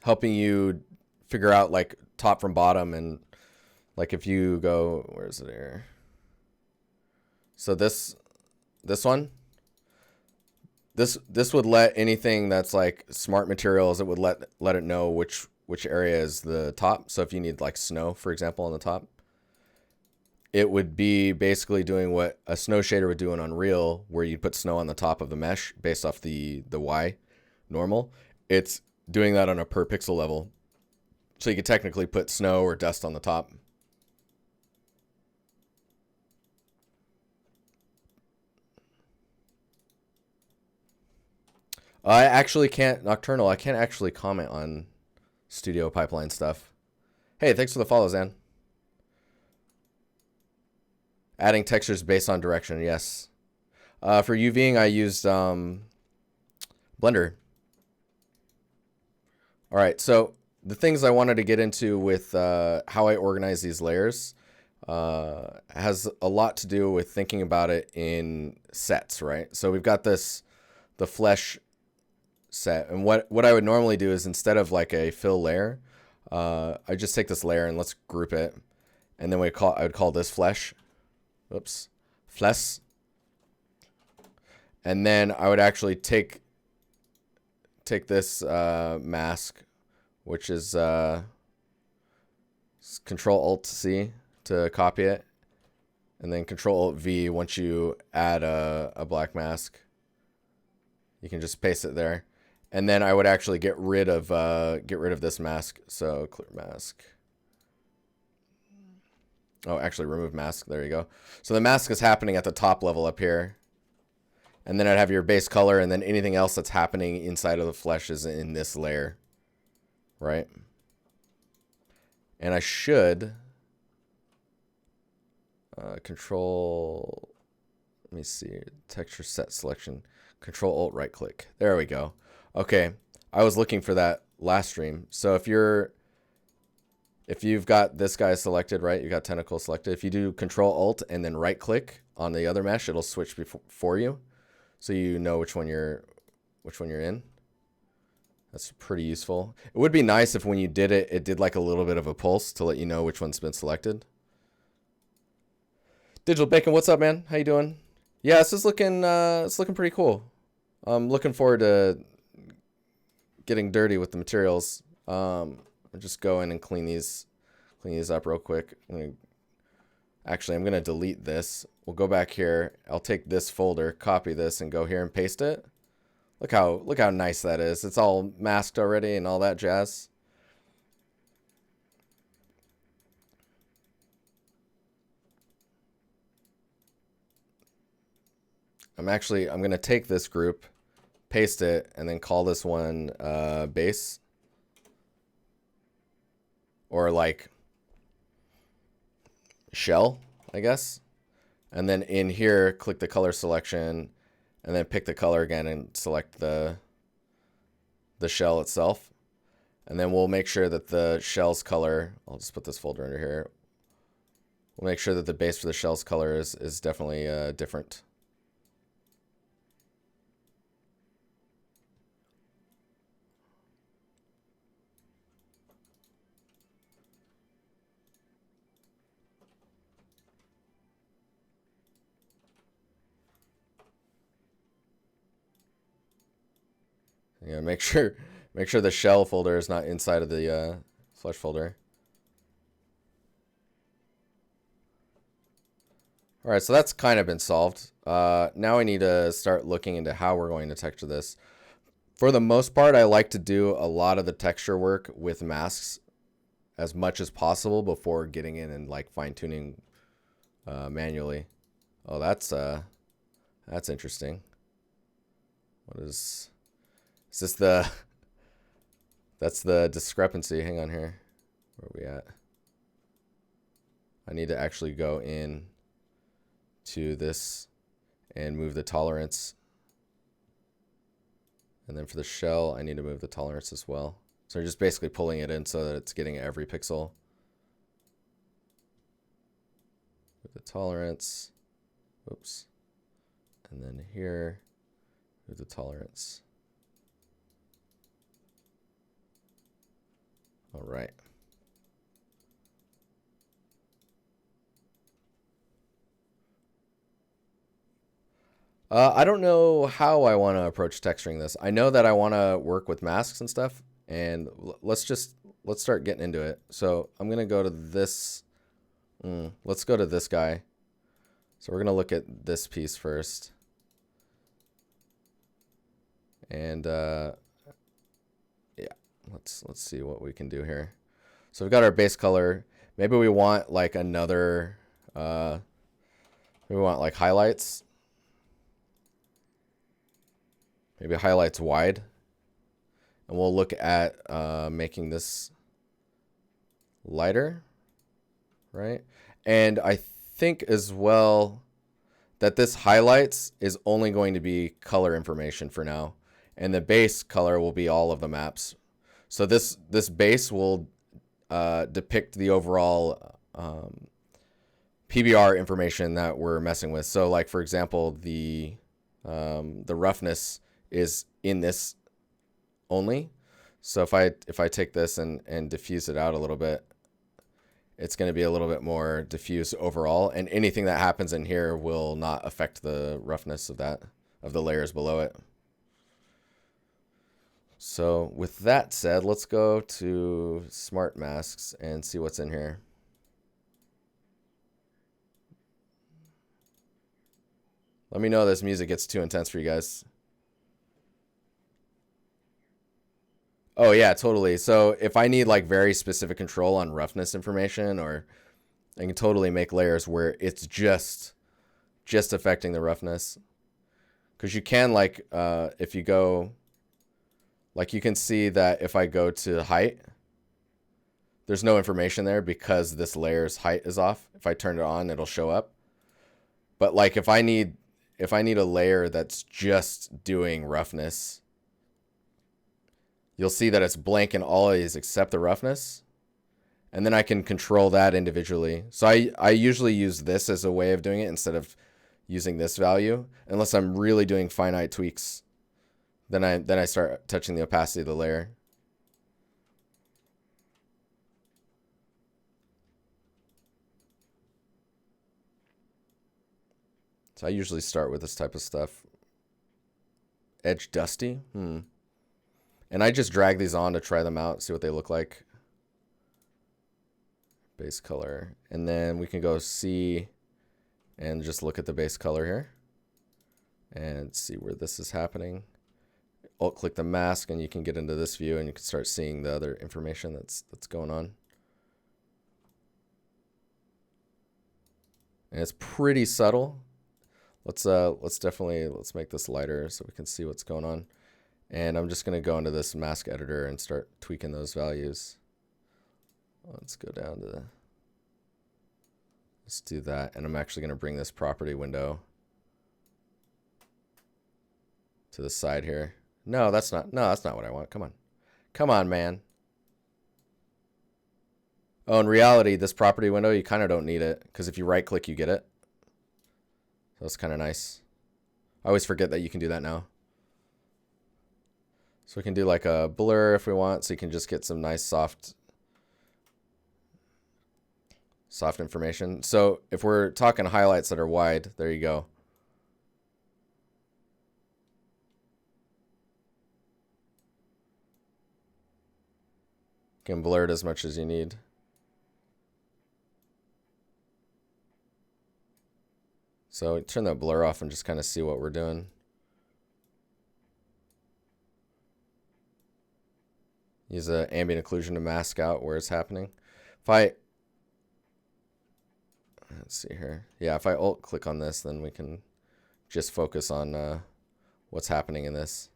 helping you figure out, like, top from bottom. And, like, if you go... Where is it here? So this one, this would let anything that's like smart materials, it would let it know which area is the top. So if you need like snow, for example, on the top, it would be basically doing what a snow shader would do in Unreal, where you put snow on the top of the mesh based off the Y normal. It's doing that on a per pixel level. So you could technically put snow or dust on the top. I actually can't, Nocturnal, I can't actually comment on Studio Pipeline stuff. Hey, thanks for the follow, Zan. Adding textures based on direction, yes. For UVing, I used Blender. All right, so the things I wanted to get into with how I organize these layers has a lot to do with thinking about it in sets, right? So we've got the flesh set, and what I would normally do is, instead of like a fill layer, I just take this layer and let's group it, and then I would call this flesh. Oops, flesh. And then I would actually take this mask, which is Control-Alt-C to copy it, and then Control-Alt-V once you add a black mask. You can just paste it there. And then I would actually get rid of this mask. So clear mask. Oh, actually remove mask. There you go. So the mask is happening at the top level up here. And then I'd have your base color, and then anything else that's happening inside of the flesh is in this layer. Right? And I should control, let me see, texture set selection. Control-Alt right click. There we go. Okay, I was looking for that last stream. So if you've got this guy selected, right? You got Tentacle selected. If you do Control-Alt and then right click on the other mesh, it'll switch for you, so you know which one you're in. That's pretty useful. It would be nice if when you did it, it did like a little bit of a pulse to let you know which one's been selected. Digital Bacon, what's up, man? How you doing? Yeah, this is looking it's looking pretty cool. I'm looking forward to getting dirty with the materials. I'll just go in and clean these up real quick. Actually, I'm gonna delete this. We'll go back here. I'll take this folder, copy this, and go here and paste it. Look how nice that is. It's all masked already and all that jazz. I'm gonna take this group, paste it, and then call this one base. Or like shell, I guess. And then in here, click the color selection, and then pick the color again and select the shell itself. And then we'll make sure that the shell's color, I'll just put this folder under here. We'll make sure that the base for the shell's color is definitely different. Yeah, make sure the shell folder is not inside of the flesh folder. All right, so that's kind of been solved. Now I need to start looking into how we're going to texture this. For the most part, I like to do a lot of the texture work with masks as much as possible before getting in and like fine-tuning manually. Oh, that's interesting. What is this that's the discrepancy. Hang on here. Where are we at? I need to actually go in to this and move the tolerance. And then for the shell, I need to move the tolerance as well. So you're just basically pulling it in so that it's getting every pixel. Move the tolerance. Oops. And then here, move the tolerance. All right. I don't know how I want to approach texturing this. I know that I want to work with masks and stuff, and let's start getting into it. So I'm gonna go to this. Let's go to this guy. So we're gonna look at this piece first, and yeah, let's see what we can do here. So we've got our base color. Maybe we want like another. Maybe we want like highlights. Maybe highlights wide. And we'll look at making this lighter, right? And I think as well that this highlights is only going to be color information for now. And the base color will be all of the maps. So this base will depict the overall PBR information that we're messing with. So like, for example, the roughness is in this only. So if I take this and diffuse it out a little bit, it's going to be a little bit more diffuse overall, and anything that happens in here will not affect the roughness of the layers below it. So with that said, let's go to Smart Masks and see what's in here. Let me know if this music gets too intense for you guys. Oh yeah, totally. So if I need like very specific control on roughness information, or I can totally make layers where it's just affecting the roughness. Because you can like, if you go, like you can see that if I go to height, there's no information there because this layer's height is off. If I turn it on, it'll show up. But like if I need a layer that's just doing roughness, you'll see that it's blank in all of these except the roughness. And then I can control that individually. So I usually use this as a way of doing it instead of using this value, unless I'm really doing finite tweaks. Then I start touching the opacity of the layer. So I usually start with this type of stuff. Edge dusty. And I just drag these on to try them out, see what they look like. Base color. And then we can go see and just look at the base color here and see where this is happening. Alt click the mask and you can get into this view and you can start seeing the other information that's going on. And it's pretty subtle. Let's make this lighter so we can see what's going on. And I'm just going to go into this mask editor and start tweaking those values. Let's go down to, let's do that. And I'm actually going to bring this property window to the side here. No, that's not what I want. Come on. Come on, man. Oh, in reality, this property window, you kind of don't need it because if you right click, you get it. So that's kind of nice. I always forget that you can do that now. So we can do like a blur if we want, so you can just get some nice soft information. So if we're talking highlights that are wide, there you go. You can blur it as much as you need. So turn that blur off and just kind of see what we're doing. Use an ambient occlusion to mask out where it's happening. If I, let's see here. Yeah, if I alt click on this, then we can just focus on what's happening in this.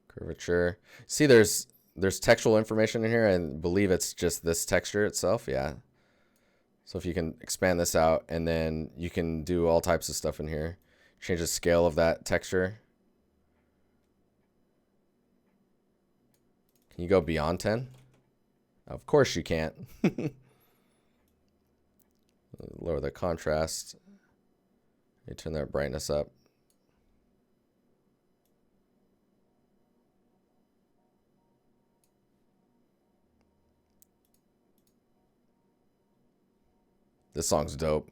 Curvature. See, there's textural information in here. I believe it's just this texture itself. Yeah. So if you can expand this out, and then you can do all types of stuff in here. Change the scale of that texture. Can you go beyond 10? Of course you can't. Lower the contrast. You turn that brightness up. This song's dope.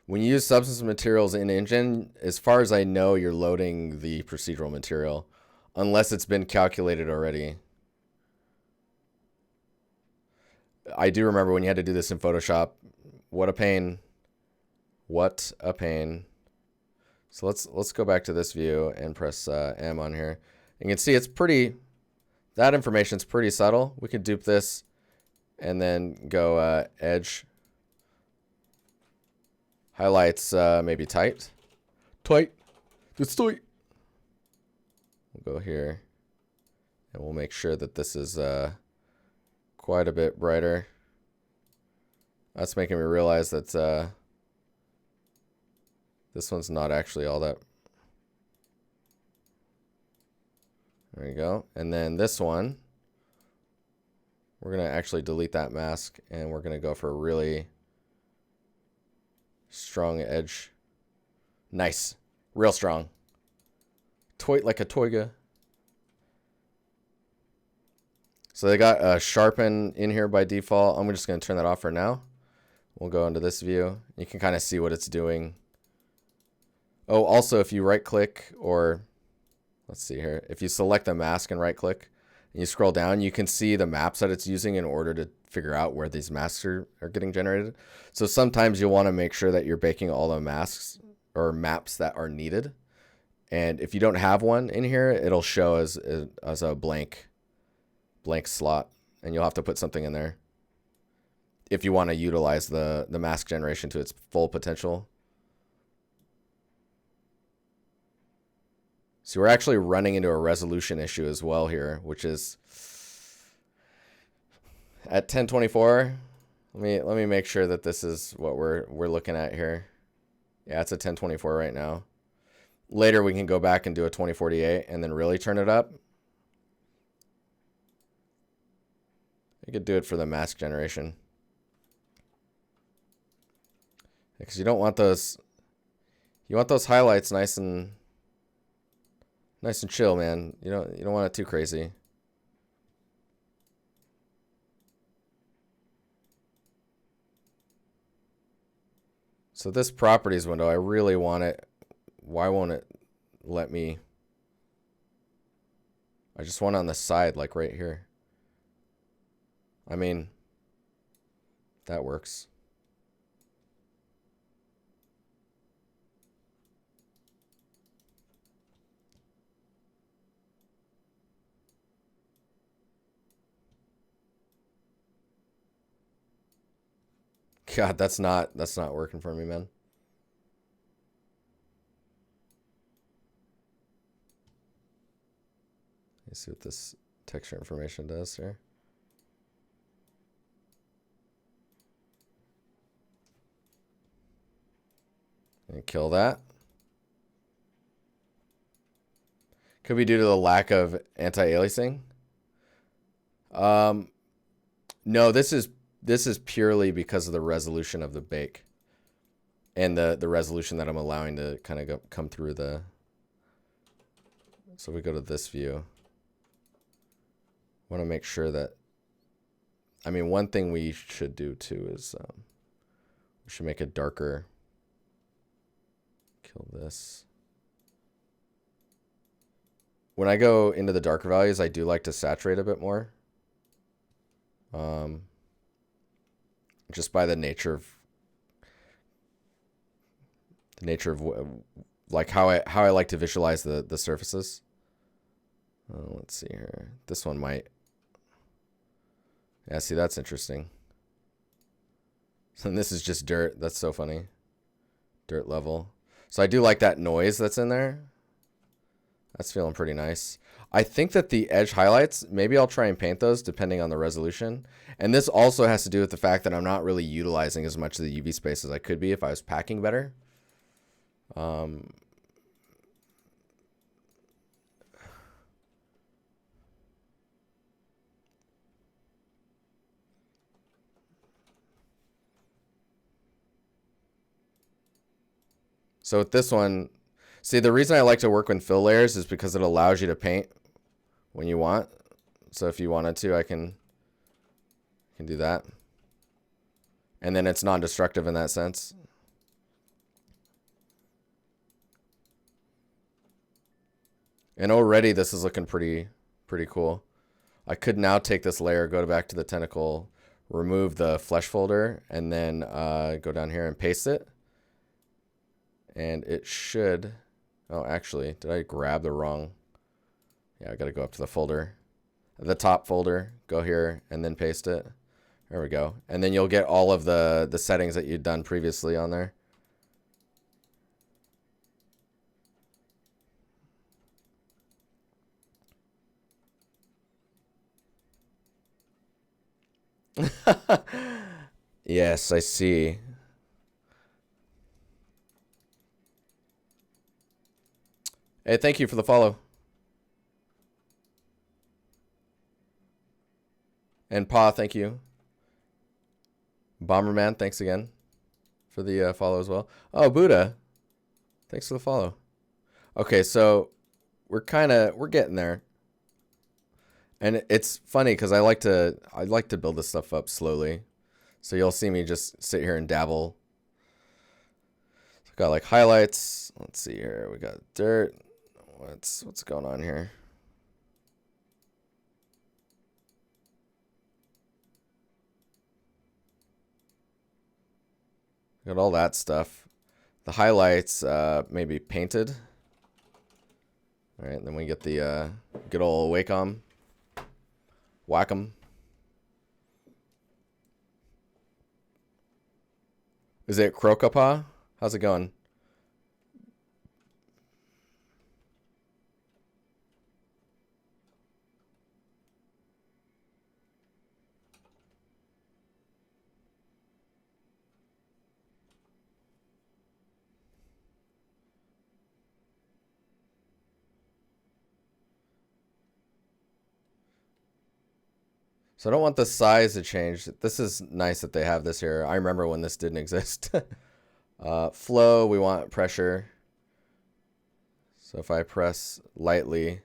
When you use substance materials in engine, as far as I know, you're loading the procedural material, unless it's been calculated already. I do remember when you had to do this in Photoshop. What a pain. What a pain. So let's go back to this view and press M on here. You can see it's pretty, that information's pretty subtle. We could dupe this and then go edge. Highlights maybe tight. Tight. It's tight. We'll go here and we'll make sure that this is quite a bit brighter. That's making me realize that this one's not actually all that. There you go. And then this one, we're going to actually delete that mask and we're going to go for a really strong edge. Nice. Real strong. Toy like a toiga. So they got sharpen in here by default. I'm just going to turn that off for now. We'll go into this view. You can kind of see what it's doing. Oh, also, if you right click or let's see here, if you select the mask and right click and you scroll down, you can see the maps that it's using in order to figure out where these masks are getting generated. So sometimes you'll want to make sure that you're baking all the masks or maps that are needed. And if you don't have one in here, it'll show as a blank slot, and you'll have to put something in there if you want to utilize the mask generation to its full potential. So we're actually running into a resolution issue as well here, which is at 1024. Let me make sure that this is what we're looking at here. Yeah, it's a 1024 right now. Later we can go back and do a 2048 and then really turn it up. You could do it for the mask generation. Because you don't want those, you want those highlights nice and Nice and chill, man. You don't want it too crazy. So this properties window, I really want it. Why won't it let me? I just want it on the side, like right here. I mean, that works. God, that's not working for me, man. Let's see what this texture information does here. And kill that. Could be due to the lack of anti-aliasing. No, this is purely because of the resolution of the bake and the resolution that I'm allowing to kind of come through the. So we go to this view. Want to make sure that, I mean, one thing we should do too is we should make it darker. Kill this. When I go into the darker values, I do like to saturate a bit more. Just by the nature of like how I like to visualize the surfaces. Let's see here. This one might. Yeah, see, that's interesting. And this is just dirt. That's so funny. Dirt level. So I do like that noise that's in there. That's feeling pretty nice. I think that the edge highlights, maybe I'll try and paint those depending on the resolution. And this also has to do with the fact that I'm not really utilizing as much of the UV space as I could be if I was packing better. So with this one, see, the reason I like to work with fill layers is because it allows you to paint when you want. So if you wanted to, I can do that. And then it's non-destructive in that sense. And already this is looking pretty cool. I could now take this layer, go back to the tentacle, remove the flesh folder, and then go down here and paste it. And it should, oh, actually, did I grab the wrong? Yeah, I got to go up to the folder, the top folder, go here and then paste it. There we go. And then you'll get all of the settings that you'd done previously on there. Yes, I see. Hey, thank you for the follow. And Pa, thank you. Bomberman, thanks again for the follow as well. Oh, Buddha, thanks for the follow. Okay, so we're getting there. And it's funny because I like to build this stuff up slowly. So you'll see me just sit here and dabble. So got like highlights. Let's see here. We got dirt. What's going on here? Got all that stuff. The highlights maybe painted. All right, then we get the good old Wacom. Whack 'em. Is it Crocapa? How's it going? So I don't want the size to change. This is nice that they have this here. I remember when this didn't exist. Flow, we want pressure. So if I press lightly,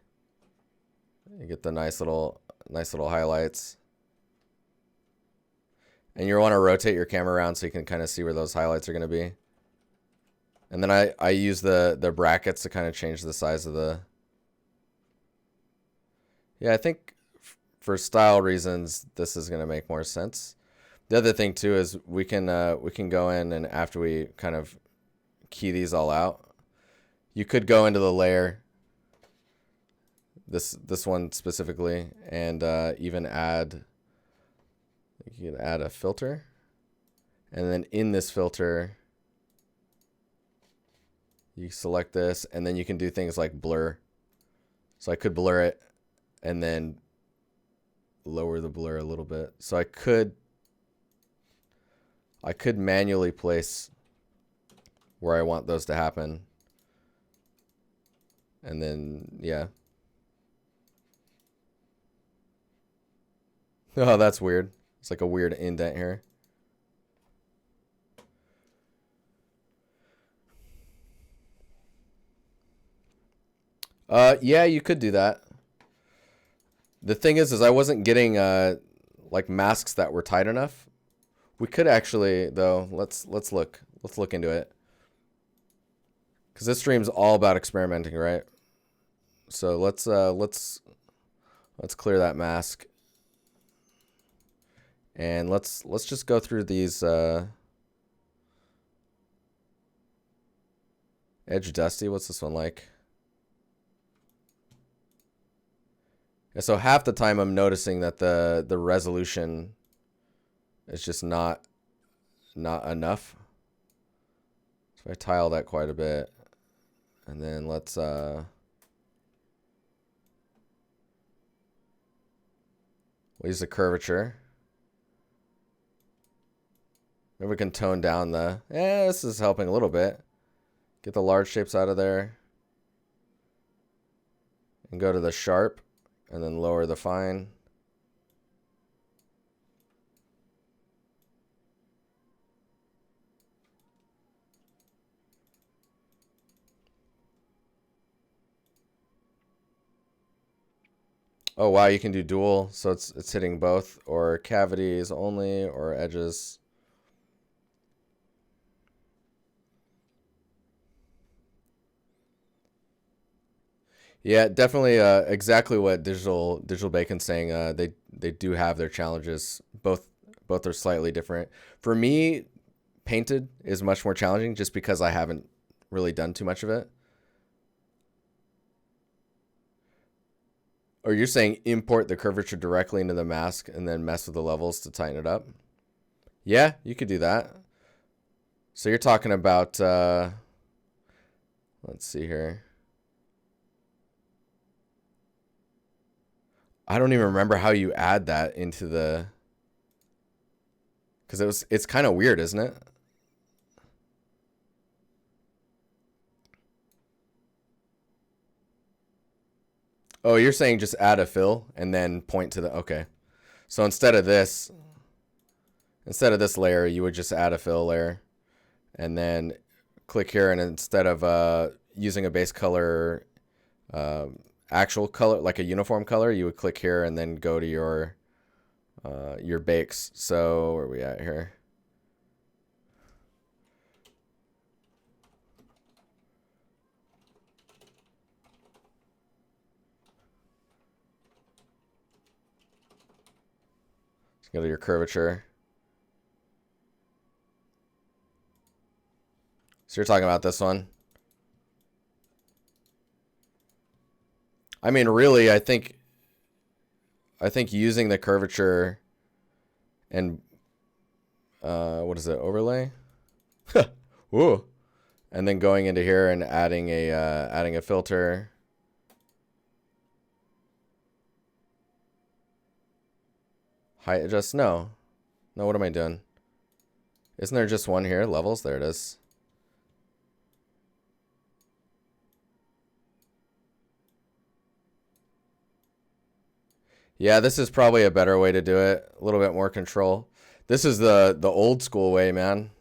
you get the nice little highlights. And you want to rotate your camera around so you can kind of see where those highlights are going to be. And then I use the brackets to kind of change the size of the... Yeah, I think for style reasons, this is going to make more sense. The other thing too is we can go in, and after we kind of key these all out, you could go into the layer, this one specifically, and even add, you can add a filter, and then in this filter, you select this, and then you can do things like blur. So I could blur it and then lower the blur a little bit. So I could manually place where I want those to happen. And then, yeah. Oh, that's weird. It's like a weird indent here. Yeah, you could do that. The thing is I wasn't getting like masks that were tight enough. We could actually, though, let's look into it. Because this stream's all about experimenting, right? So let's clear that mask. And let's just go through these Edge Dusty. What's this one like? And so half the time I'm noticing that the resolution is just not enough. So I tile that quite a bit. And then let's we'll use the curvature. Maybe we can tone down the, this is helping a little bit. Get the large shapes out of there. And go to the sharp. And then lower the fine. Oh wow, you can do dual, so it's hitting both, or cavities only, or edges. Yeah, definitely exactly what Digital Bacon's saying. They do have their challenges. Both are slightly different. For me, painted is much more challenging just because I haven't really done too much of it. Or you're saying import the curvature directly into the mask and then mess with the levels to tighten it up? Yeah, you could do that. So you're talking about, let's see here. I don't even remember how you add that into the, because it's kind of weird, isn't it? Oh, you're saying just add a fill and then point to the, okay. So instead of this layer, you would just add a fill layer and then click here, and instead of using a base color, actual color, like a uniform color, you would click here and then go to your bakes. So where are we at here? Let's go to your curvature. So you're talking about this one. I mean, really, I think using the curvature and what is it, overlay? Whoa. And then going into here and adding a filter. Height adjust? No, what am I doing? Isn't there just one here? Levels? There it is. Yeah, this is probably a better way to do it. A little bit more control. This is the old school way, man.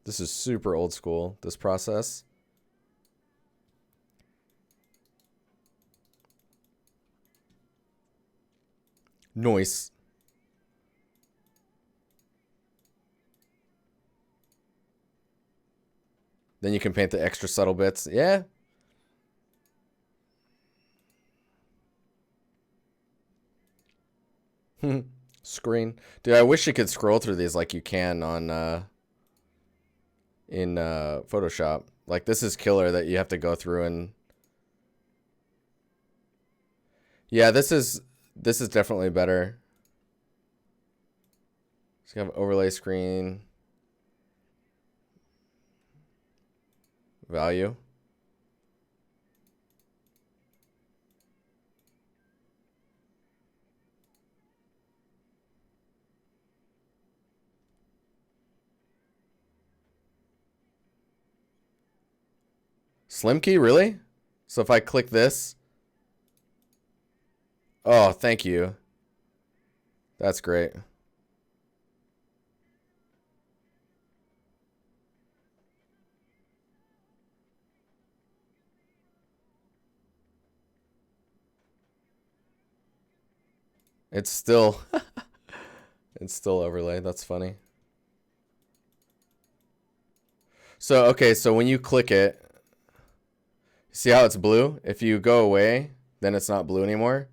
This is super old school, this process. Noise. Then you can paint the extra subtle bits. Yeah. Screen. Dude, I wish you could scroll through these like you can on in Photoshop. Like, this is killer that you have to go through and... Yeah, this is definitely better. So you have overlay screen. Value. Slim key, really? So if I click this... Oh, thank you. That's great. It's still... it's still overlay. That's funny. So, okay, so when you click it... See how it's blue? If you go away, then it's not blue anymore.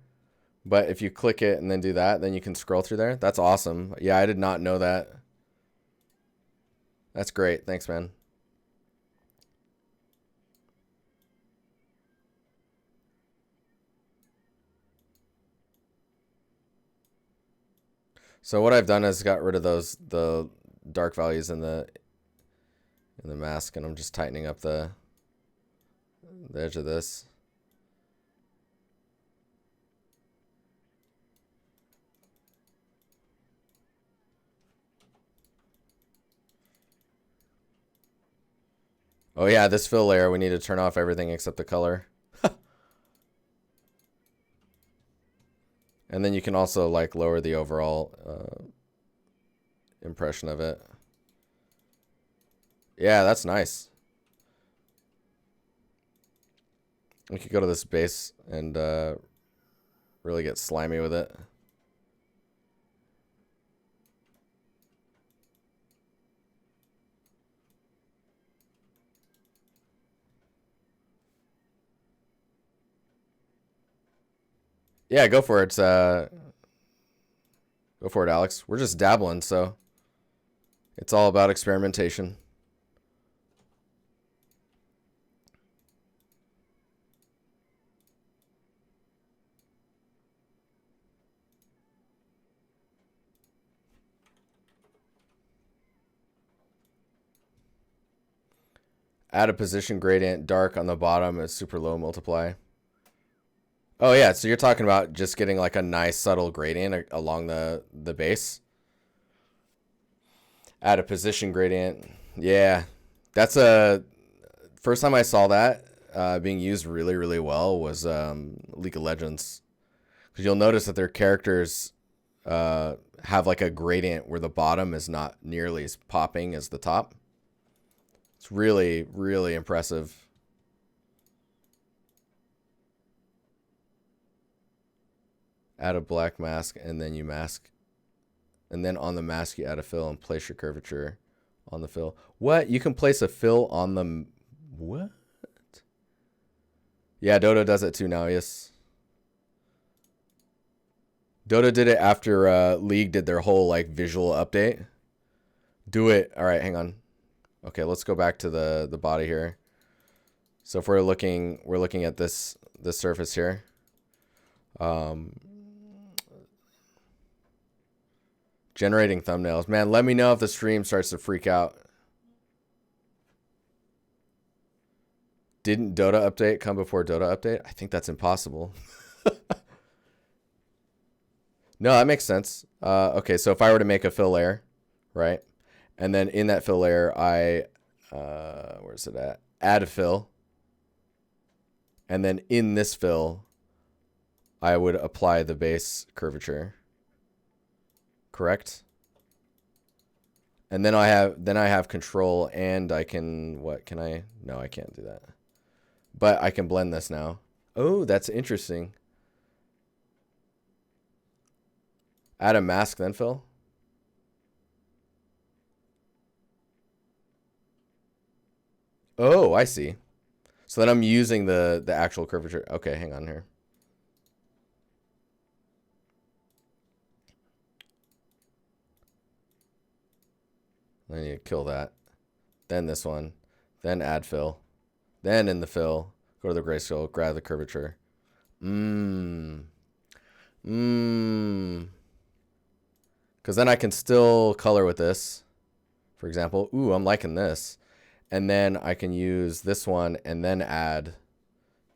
But if you click it and then do that, then you can scroll through there. That's awesome. Yeah, I did not know that. That's great. Thanks, man. So what I've done is got rid of the dark values in the mask, and I'm just tightening up the edge of this. Oh yeah, this fill layer, we need to turn off everything except the color. And then you can also like lower the overall impression of it. Yeah, that's nice. We could go to this base and really get slimy with it. Yeah, go for it. Go for it, Alex. We're just dabbling, so it's all about experimentation. Add a position gradient, dark on the bottom, is super low multiply. Oh yeah, so you're talking about just getting like a nice subtle gradient along the base. Add a position gradient. Yeah, that's a first time I saw that being used really, really well was League of Legends, because you'll notice that their characters have like a gradient where the bottom is not nearly as popping as the top. It's really, really impressive. Add a black mask, and then you mask. And then on the mask, you add a fill and place your curvature on the fill. What? You can place a fill on the... What? Yeah, Dodo does it too now, yes. Dodo did it after League did their whole like visual update. Do it. All right, hang on. Okay, let's go back to the body here. So if we're looking at this surface here. Generating thumbnails. Man, let me know if the stream starts to freak out. Didn't Dota update come before Dota update? I think that's impossible. No, that makes sense. Okay, so if I were to make a fill layer, right? And then in that fill layer, I, where's it at? Add a fill. And then in this fill, I would apply the base curvature. Correct? And then I have control, and I can, what can I? No, I can't do that. But I can blend this now. Oh, that's interesting. Add a mask, then fill. Oh, I see. So then I'm using the actual curvature. Okay, hang on here. I need to kill that. Then this one. Then add fill. Then in the fill, go to the grayscale, grab the curvature. Because then I can still color with this. For example, ooh, I'm liking this. And then I can use this one and then add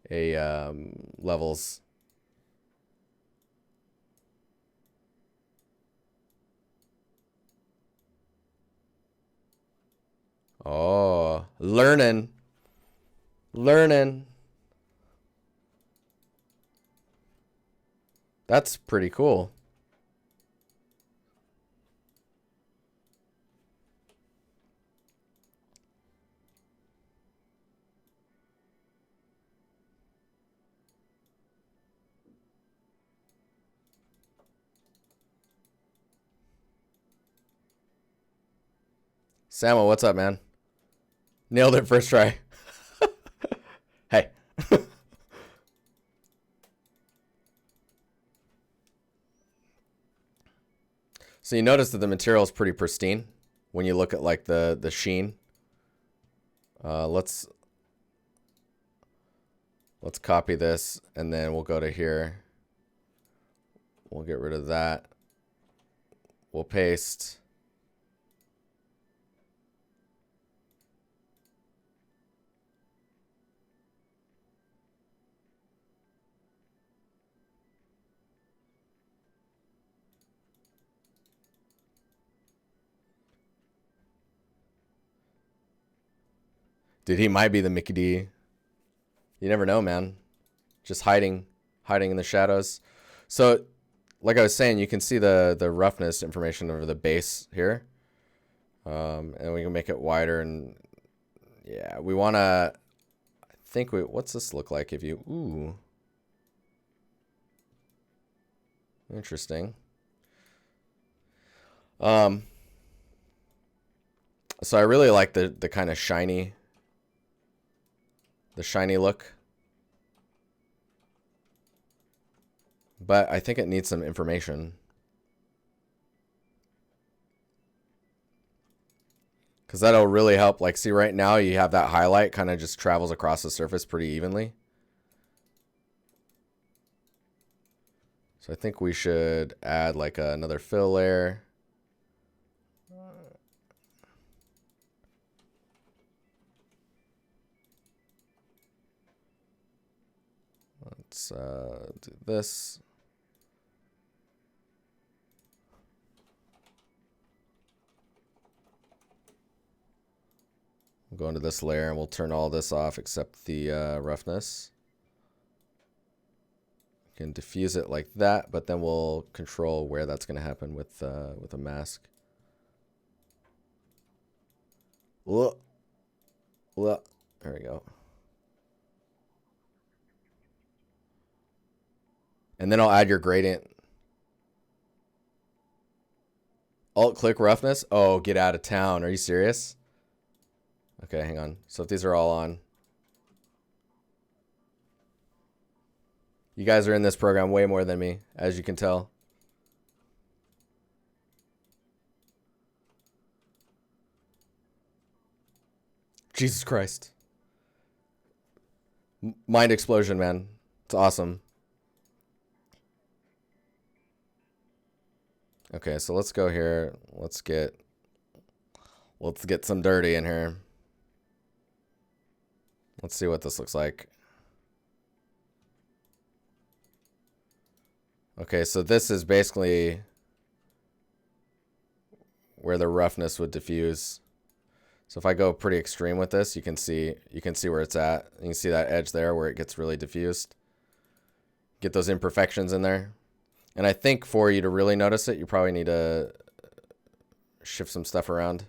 a levels. Oh, learning. That's pretty cool. Samuel, what's up, man? Nailed it first try. Hey. So you notice that the material is pretty pristine when you look at like the sheen. Let's copy this, and then we'll go to here. We'll get rid of that. We'll paste. Dude, he might be the Mickey D. You never know, man. Just hiding in the shadows. So, like I was saying, you can see the roughness information over the base here. And we can make it wider, and yeah, we want to, I think what's this look like if you, ooh. Interesting. So I really like the kind of shiny, the shiny look. But I think it needs some information. Because that'll really help. Like, see, right now you have that highlight kind of just travels across the surface pretty evenly. So I think we should add like another fill layer. Let's do this. We'll go into this layer and we'll turn all this off except the roughness. We can diffuse it like that, but then we'll control where that's going to happen with a mask. There we go. And then I'll add your gradient. Alt-click roughness? Oh, get out of town. Are you serious? Okay, hang on. So if these are all on. You guys are in this program way more than me, as you can tell. Jesus Christ. Mind explosion, man. It's awesome. Okay, so let's go here. Let's get some dirty in here. Let's see what this looks like. Okay, so this is basically where the roughness would diffuse. So if I go pretty extreme with this, you can see where it's at. You can see that edge there where it gets really diffused. Get those imperfections in there. And I think for you to really notice it, you probably need to shift some stuff around.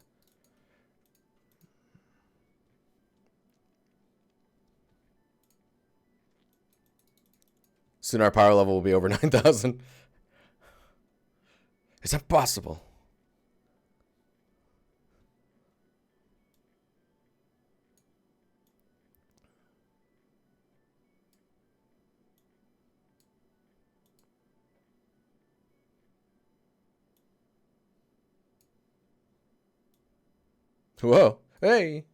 Soon our power level will be over 9,000. It's impossible. Whoa, hey.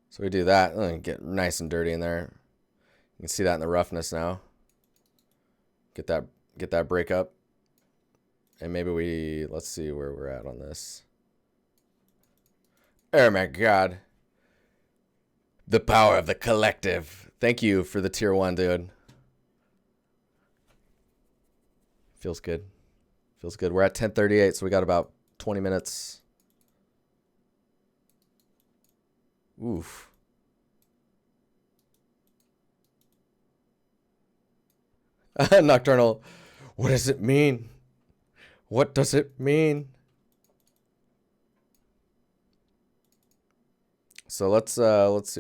So we do that and get nice and dirty in there. You can see that in the roughness now. Get that break up. And maybe let's see where we're at on this. Oh my God. The power of the collective. Thank you for the tier 1, dude. Feels good. Feels good. We're at 10:38, so we got about 20 minutes. Oof. Nocturnal. What does it mean? What does it mean? So let's see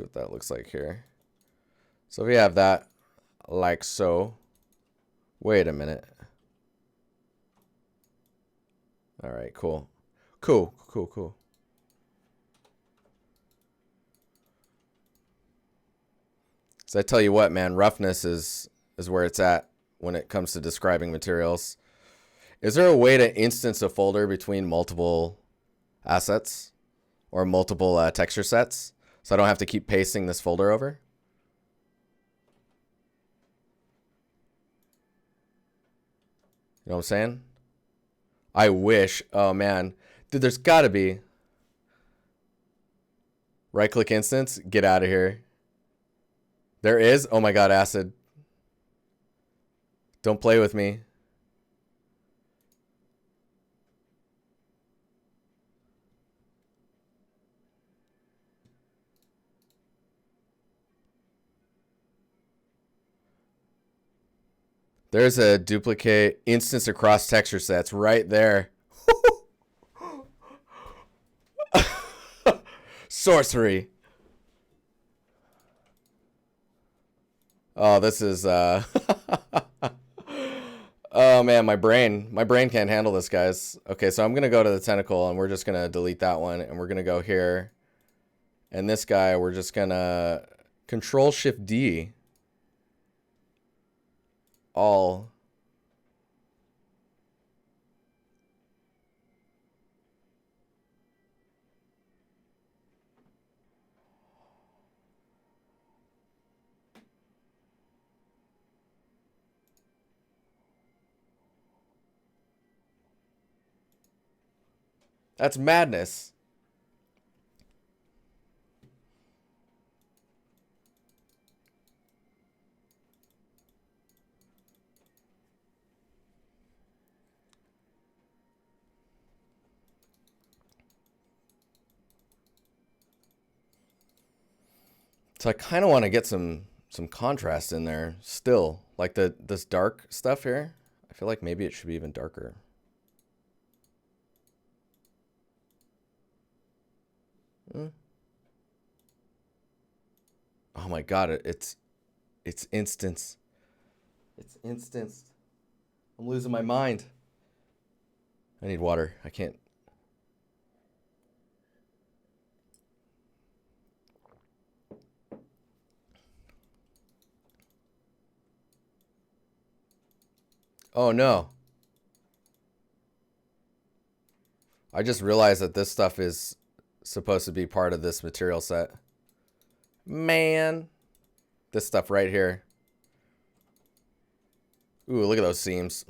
what that looks like here. So we have that like so. Wait a minute. All right, cool. Cool. So I tell you what, man, roughness is where it's at when it comes to describing materials. Is there a way to instance a folder between multiple assets or multiple texture sets so I don't have to keep pasting this folder over? You know what I'm saying? I wish. Oh, man. Dude, there's got to be. Right-click instance. Get out of here. There is? Oh, my God, Acid. Don't play with me. There's a duplicate instance across texture sets right there. Sorcery. Oh, this is oh man, my brain can't handle this, guys. Okay, so I'm gonna go to the tentacle and we're just gonna delete that one and we're gonna go here. And this guy, we're just gonna Control-Shift-D. All. That's madness. So I kind of want to get some contrast in there still. Like this dark stuff here. I feel like maybe it should be even darker. Oh my God, it's instance. It's instanced. I'm losing my mind. I need water. I can't. Oh no. I just realized that this stuff is supposed to be part of this material set. Man. This stuff right here. Ooh, look at those seams.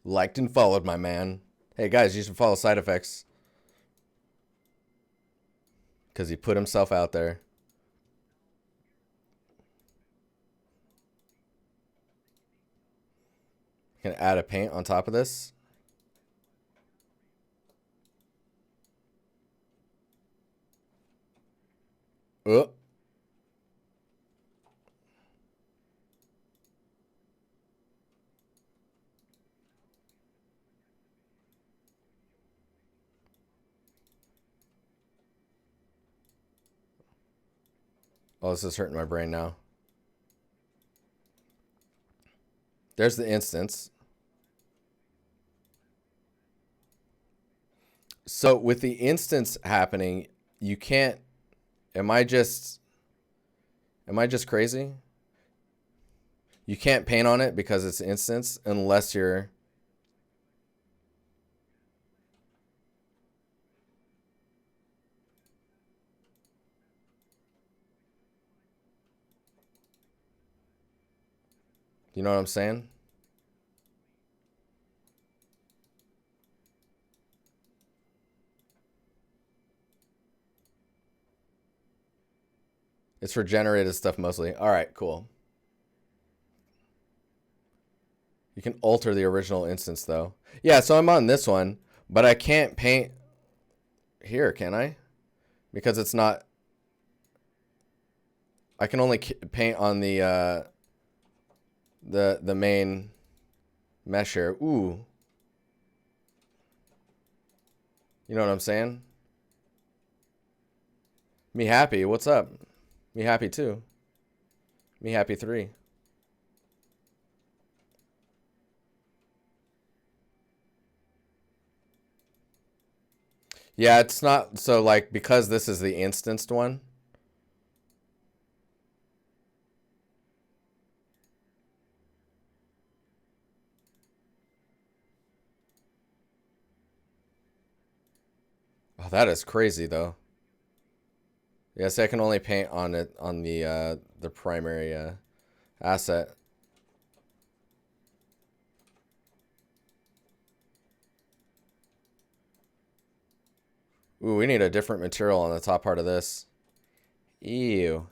Liked and followed, my man. Hey guys, you should follow Side Effects. Because he put himself out there. Gonna add a paint on top of this. Oh. Oh, this is hurting my brain now. There's the instance. So with the instance happening, you can't, am I just crazy? You can't paint on it because it's instance unless you're, you know what I'm saying? It's for generated stuff mostly. All right, cool. You can alter the original instance though. Yeah, so I'm on this one, but I can't paint here, can I? Because it's not, I can only paint on the main mesh here. Ooh. You know what I'm saying? Me happy, what's up? Me happy too. Me happy 3. Yeah, it's not, so like, because this is the instanced one. Oh, that is crazy though. Yes, I can only paint on it on the primary asset. Ooh, we need a different material on the top part of this. Ew.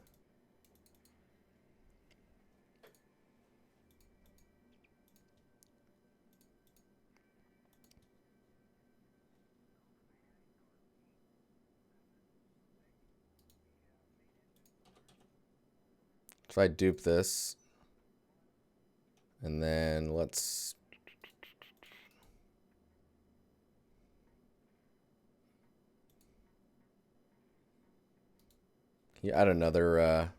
So I dupe this. And then let's... Can you add another...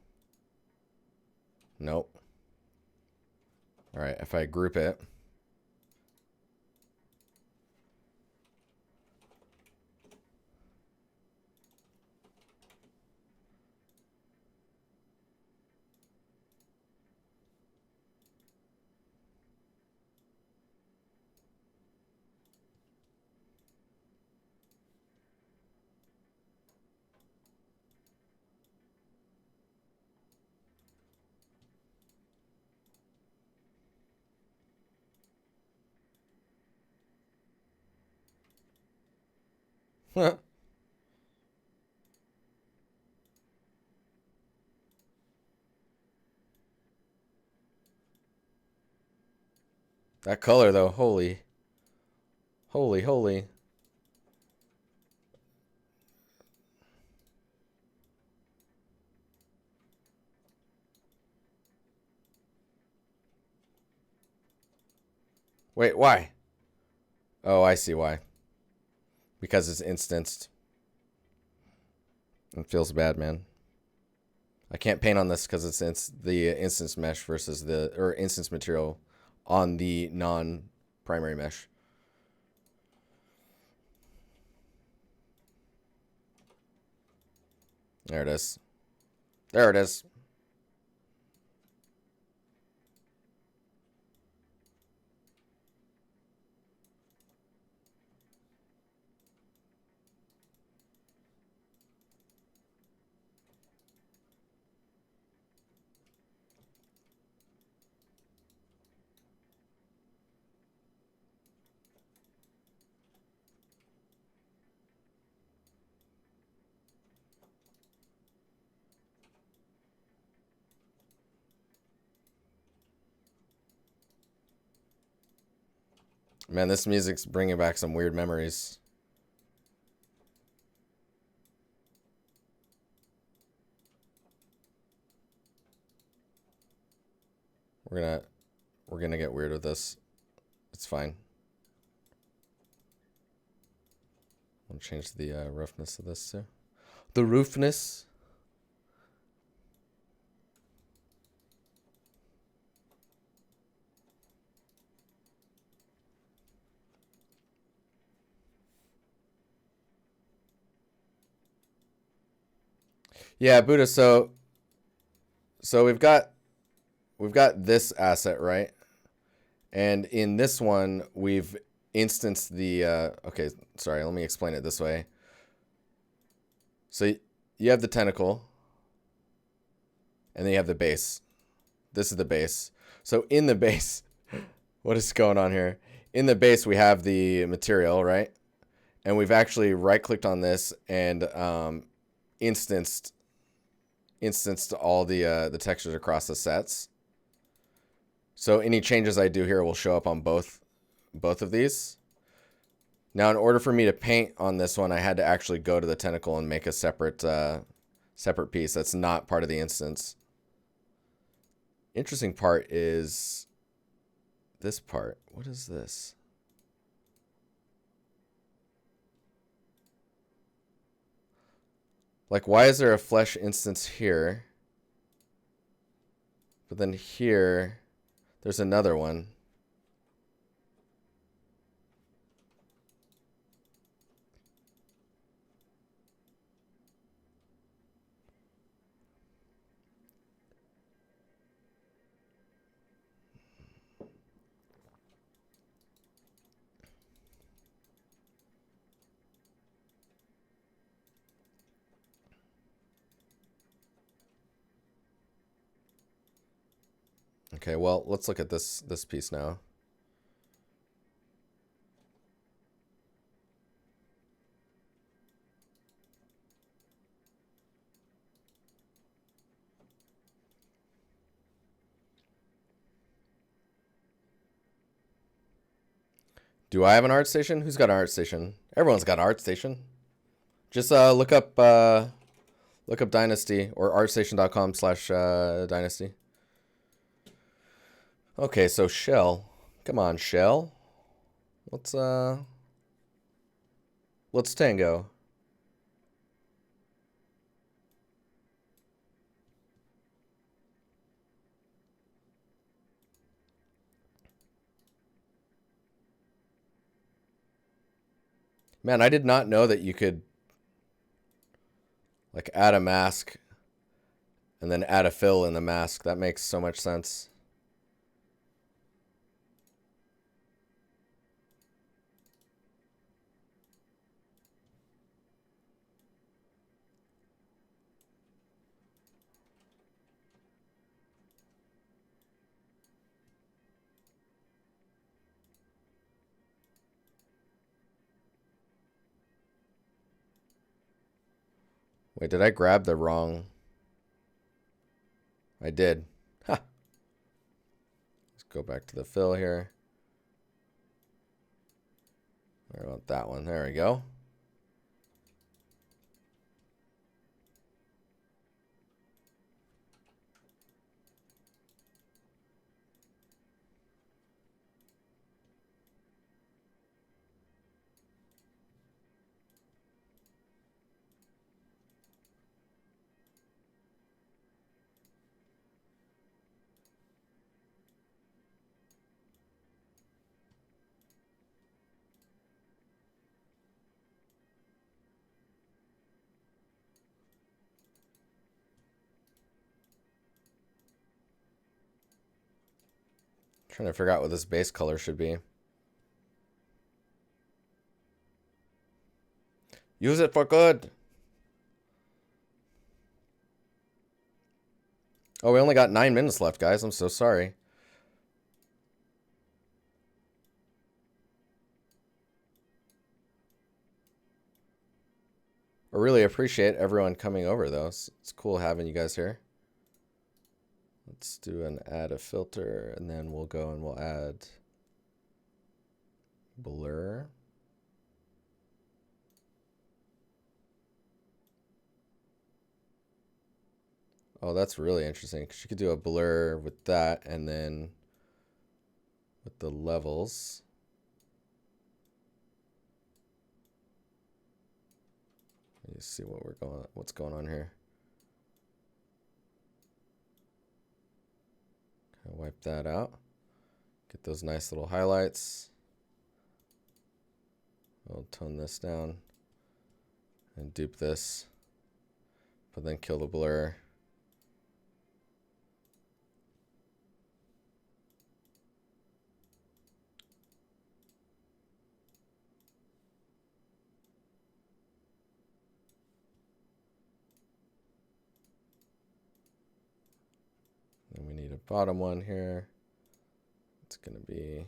Nope. Alright, if I group it... That color though, holy. Holy, holy. Wait, why? Oh, I see why. Because it's instanced. It feels bad, man. I can't paint on this because it's the instance mesh versus the, or instance material on the non-primary mesh. There it is. There it is. Man, this music's bringing back some weird memories. We're gonna get weird with this. It's fine. I'll change the roughness of this too. The roughness. Yeah, Buddha. So we've got this asset, right? And in this one, we've instanced the, okay, sorry, let me explain it this way. So you have the tentacle, and then you have the base. This is the base. So in the base, what is going on here? In the base, we have the material, right? And we've actually right-clicked on this and instanced all the textures across the sets. So any changes I do here will show up on both of these. Now, in order for me to paint on this one, I had to actually go to the tentacle and make a separate piece that's not part of the instance. Interesting part is this part. What is this? Like, why is there a flesh instance here? But then here, there's another one. Okay, well, let's look at this piece now. Do I have an art station? Who's got an art station? Everyone's got an art station. Just look up DiNusty or artstation.com/DiNusty. Okay, so Shell. Come on, Shell. Let's tango. Man, I did not know that you could like add a mask and then add a fill in the mask. That makes so much sense. Wait, did I grab the wrong? I did. Ha! Let's go back to the fill here. I want that one. There we go. Trying to figure out what this base color should be. Use it for good. Oh, we only got 9 minutes left, guys. I'm so sorry. I really appreciate everyone coming over, though. It's cool having you guys here. Let's do an add a filter, and then we'll go and we'll add blur. Oh, that's really interesting, because you could do a blur with that, and then with the levels. Let's see what's going on here. Okay, wipe that out. Get those nice little highlights. I'll tone this down and dupe this, but then kill the blur. Then we need a bottom one here. It's going to be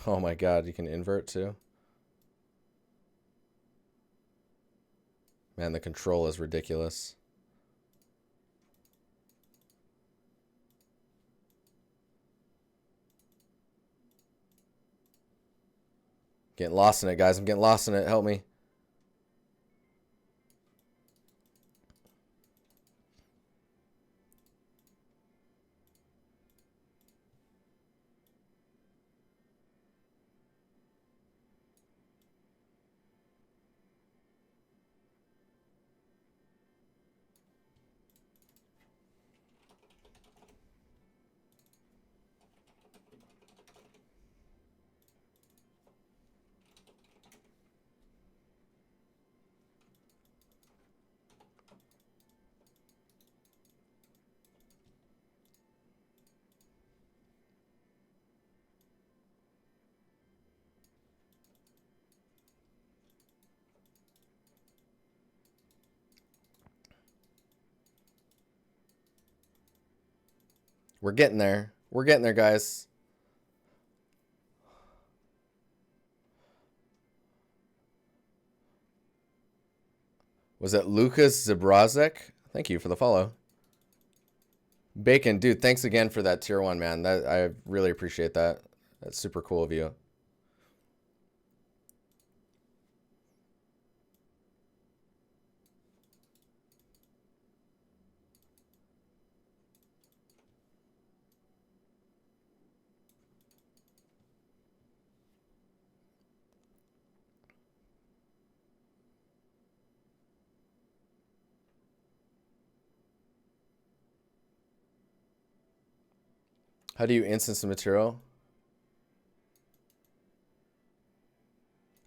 oh my god, you can invert too. Man, the control is ridiculous. Getting lost in it, guys. I'm getting lost in it. Help me. We're getting there. We're getting there, guys. Was it Lucas Zbrush? Thank you for the follow. Bacon, dude, thanks again for that tier 1, man. That I really appreciate that. That's super cool of you. How do you instance the material?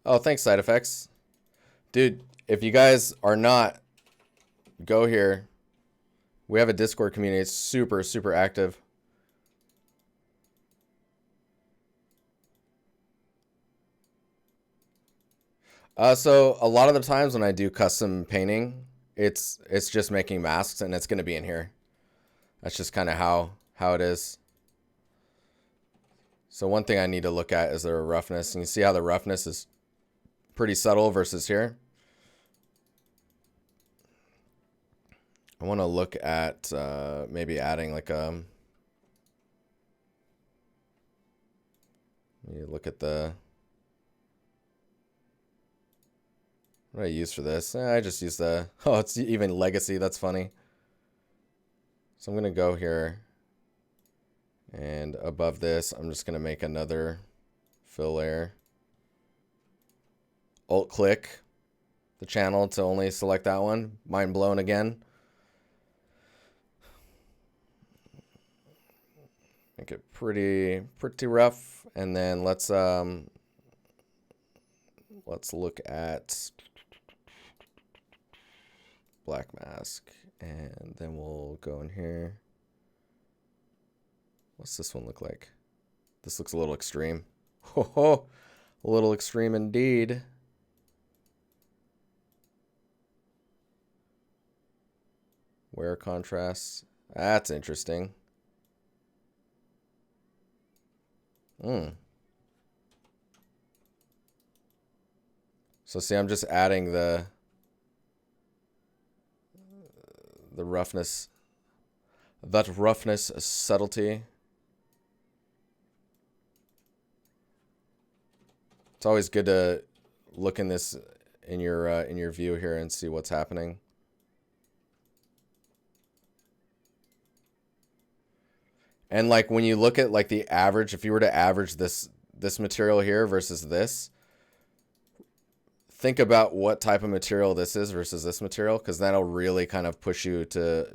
Oh, thanks, Side Effects. Dude, if you guys are not, go here. We have a Discord community. It's super, super active. So a lot of the times when I do custom painting, it's just making masks, and it's going to be in here. That's just kind of how it is. So one thing I need to look at is the roughness. And you see how the roughness is pretty subtle versus here. I want to look at maybe adding like you look at the, what do I use for this? I just use the, oh, it's even legacy. That's funny. So I'm going to go here. And above this, I'm just going to make another fill layer. Alt click the channel to only select that one. Mind blown again. Make it pretty rough. And then let's look at black mask. And then we'll go in here. What's this one look like? This looks a little extreme. Ho ho! A little extreme indeed. Wear contrast. That's interesting. So see, I'm just adding the roughness, that roughness subtlety. It's always good to look in this in your view here and see what's happening. And like when you look at like the average, if you were to average this material here versus this, think about what type of material this is versus this material, because that'll really kind of push you to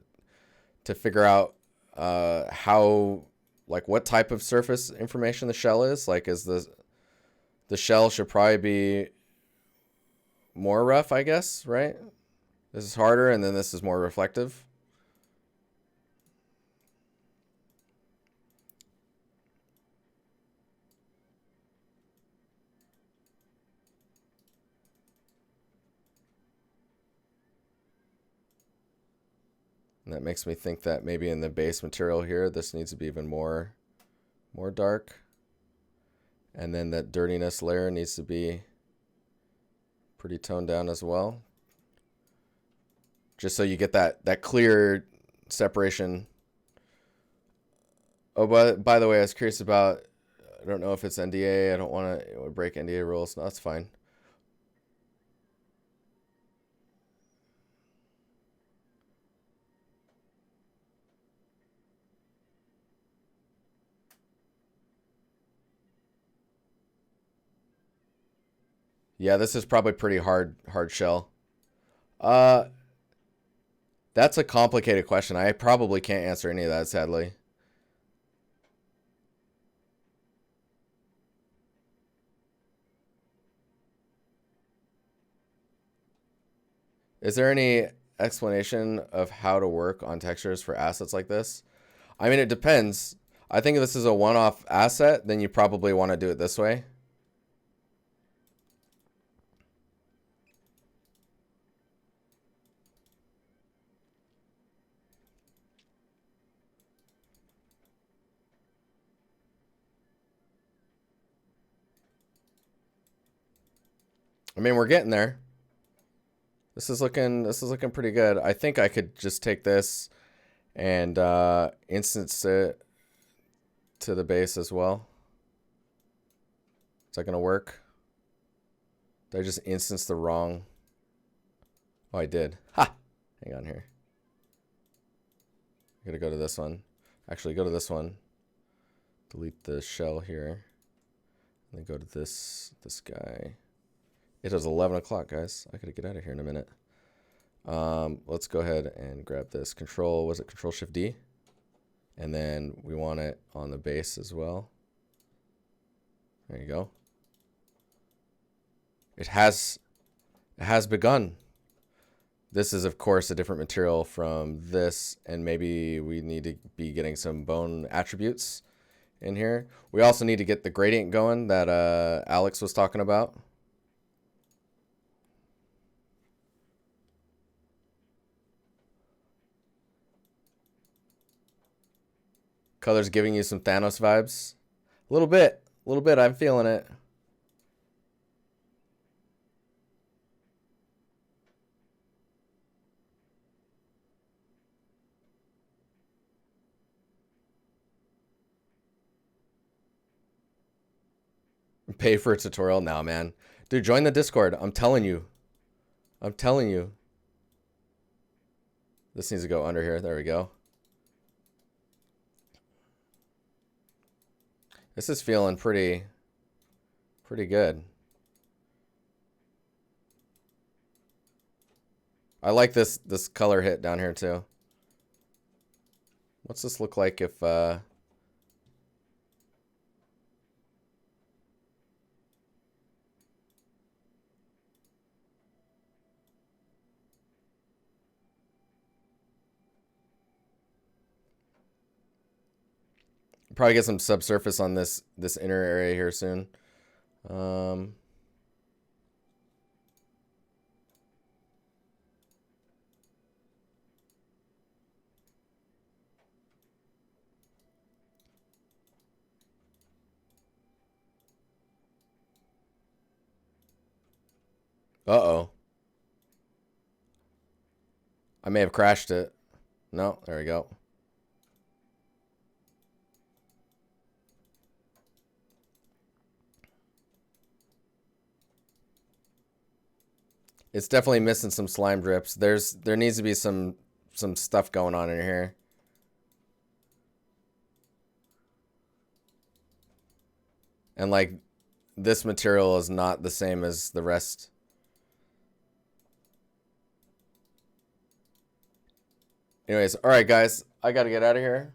figure out how, like, what type of surface information the shell is. Like, is the shell should probably be more rough, I guess, right? This is harder, and then this is more reflective. And that makes me think that maybe in the base material here, this needs to be even more dark. And then that dirtiness layer needs to be pretty toned down as well. Just so you get that clear separation. Oh, by the way, I was curious about, I don't know if it's NDA. I don't want to break NDA rules. No, that's fine. Yeah, this is probably pretty hard shell. That's a complicated question. I probably can't answer any of that, sadly. Is there any explanation of how to work on textures for assets like this? I mean, it depends. I think if this is a one-off asset, then you probably want to do it this way. I mean, we're getting there. This is looking pretty good. I think I could just take this and instance it to the base as well. Is that gonna work? Did I just instance the wrong? Oh, I did. Ha! Hang on here. I'm gonna go to this one. Actually, go to this one. Delete the shell here. And then go to this guy. It is 11 o'clock, guys. I gotta get out of here in a minute. Let's go ahead and grab this. Was it Control Shift D? And then we want it on the base as well. There you go. It has begun. This is, of course, a different material from this, and maybe we need to be getting some bone attributes in here. We also need to get the gradient going that Alex was talking about. Color's giving you some Thanos vibes. A little bit. I'm feeling it. Pay for a tutorial now, man. Dude, join the Discord. I'm telling you. This needs to go under here. There we go. This is feeling pretty good. I like this color hit down here too. What's this look like if probably get some subsurface on this inner area here soon. Uh-oh. I may have crashed it. No, there we go. It's definitely missing some slime drips. There needs to be some stuff going on in here. And like this material is not the same as the rest. Anyways, all right, guys, I got to get out of here.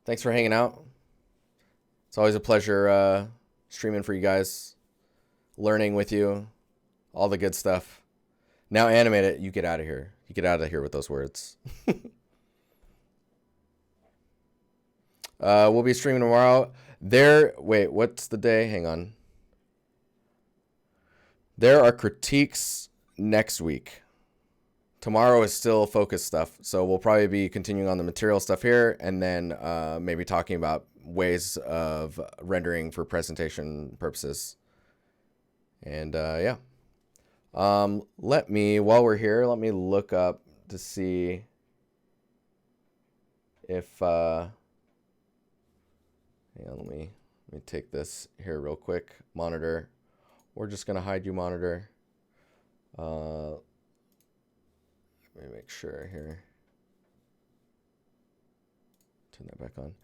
Thanks for hanging out. It's always a pleasure streaming for you guys, learning with you, all the good stuff. Now animate it. You get out of here. You get out of here with those words. We'll be streaming tomorrow. Wait, what's the day? Hang on. There are critiques next week. Tomorrow is still focus stuff, so we'll probably be continuing on the material stuff here, and then maybe talking about ways of rendering for presentation purposes. And yeah. While we're here, let me look up to see if hang on, let me take this here real quick. Monitor. We're just gonna hide you, monitor. Let me make sure here. Turn that back on.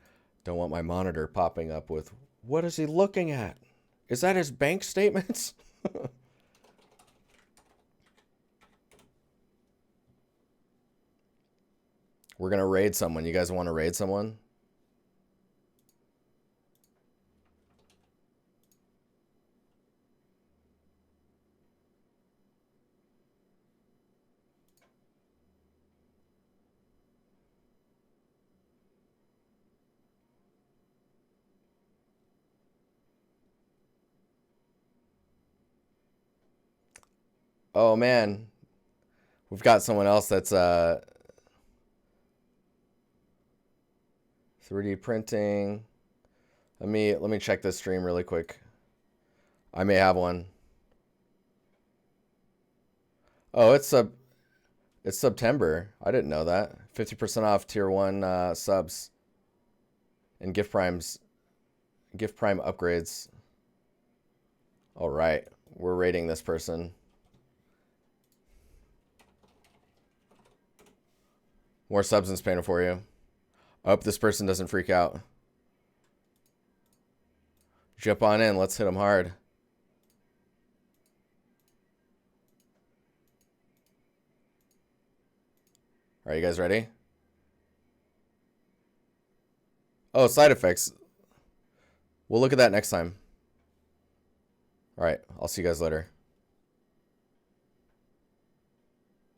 Don't want my monitor popping up with, what is he looking at? Is that his bank statements? We're gonna raid someone. You guys want to raid someone? Oh man, we've got someone else that's 3D printing. Let me check this stream really quick. I may have one. Oh, it's September. I didn't know that. 50% off tier 1 subs and gift prime upgrades. All right, we're rating this person. More Substance Painter for you. I hope this person doesn't freak out. Jump on in. Let's hit them hard. Are you guys ready? Oh, side effects. We'll look at that next time. All right. I'll see you guys later.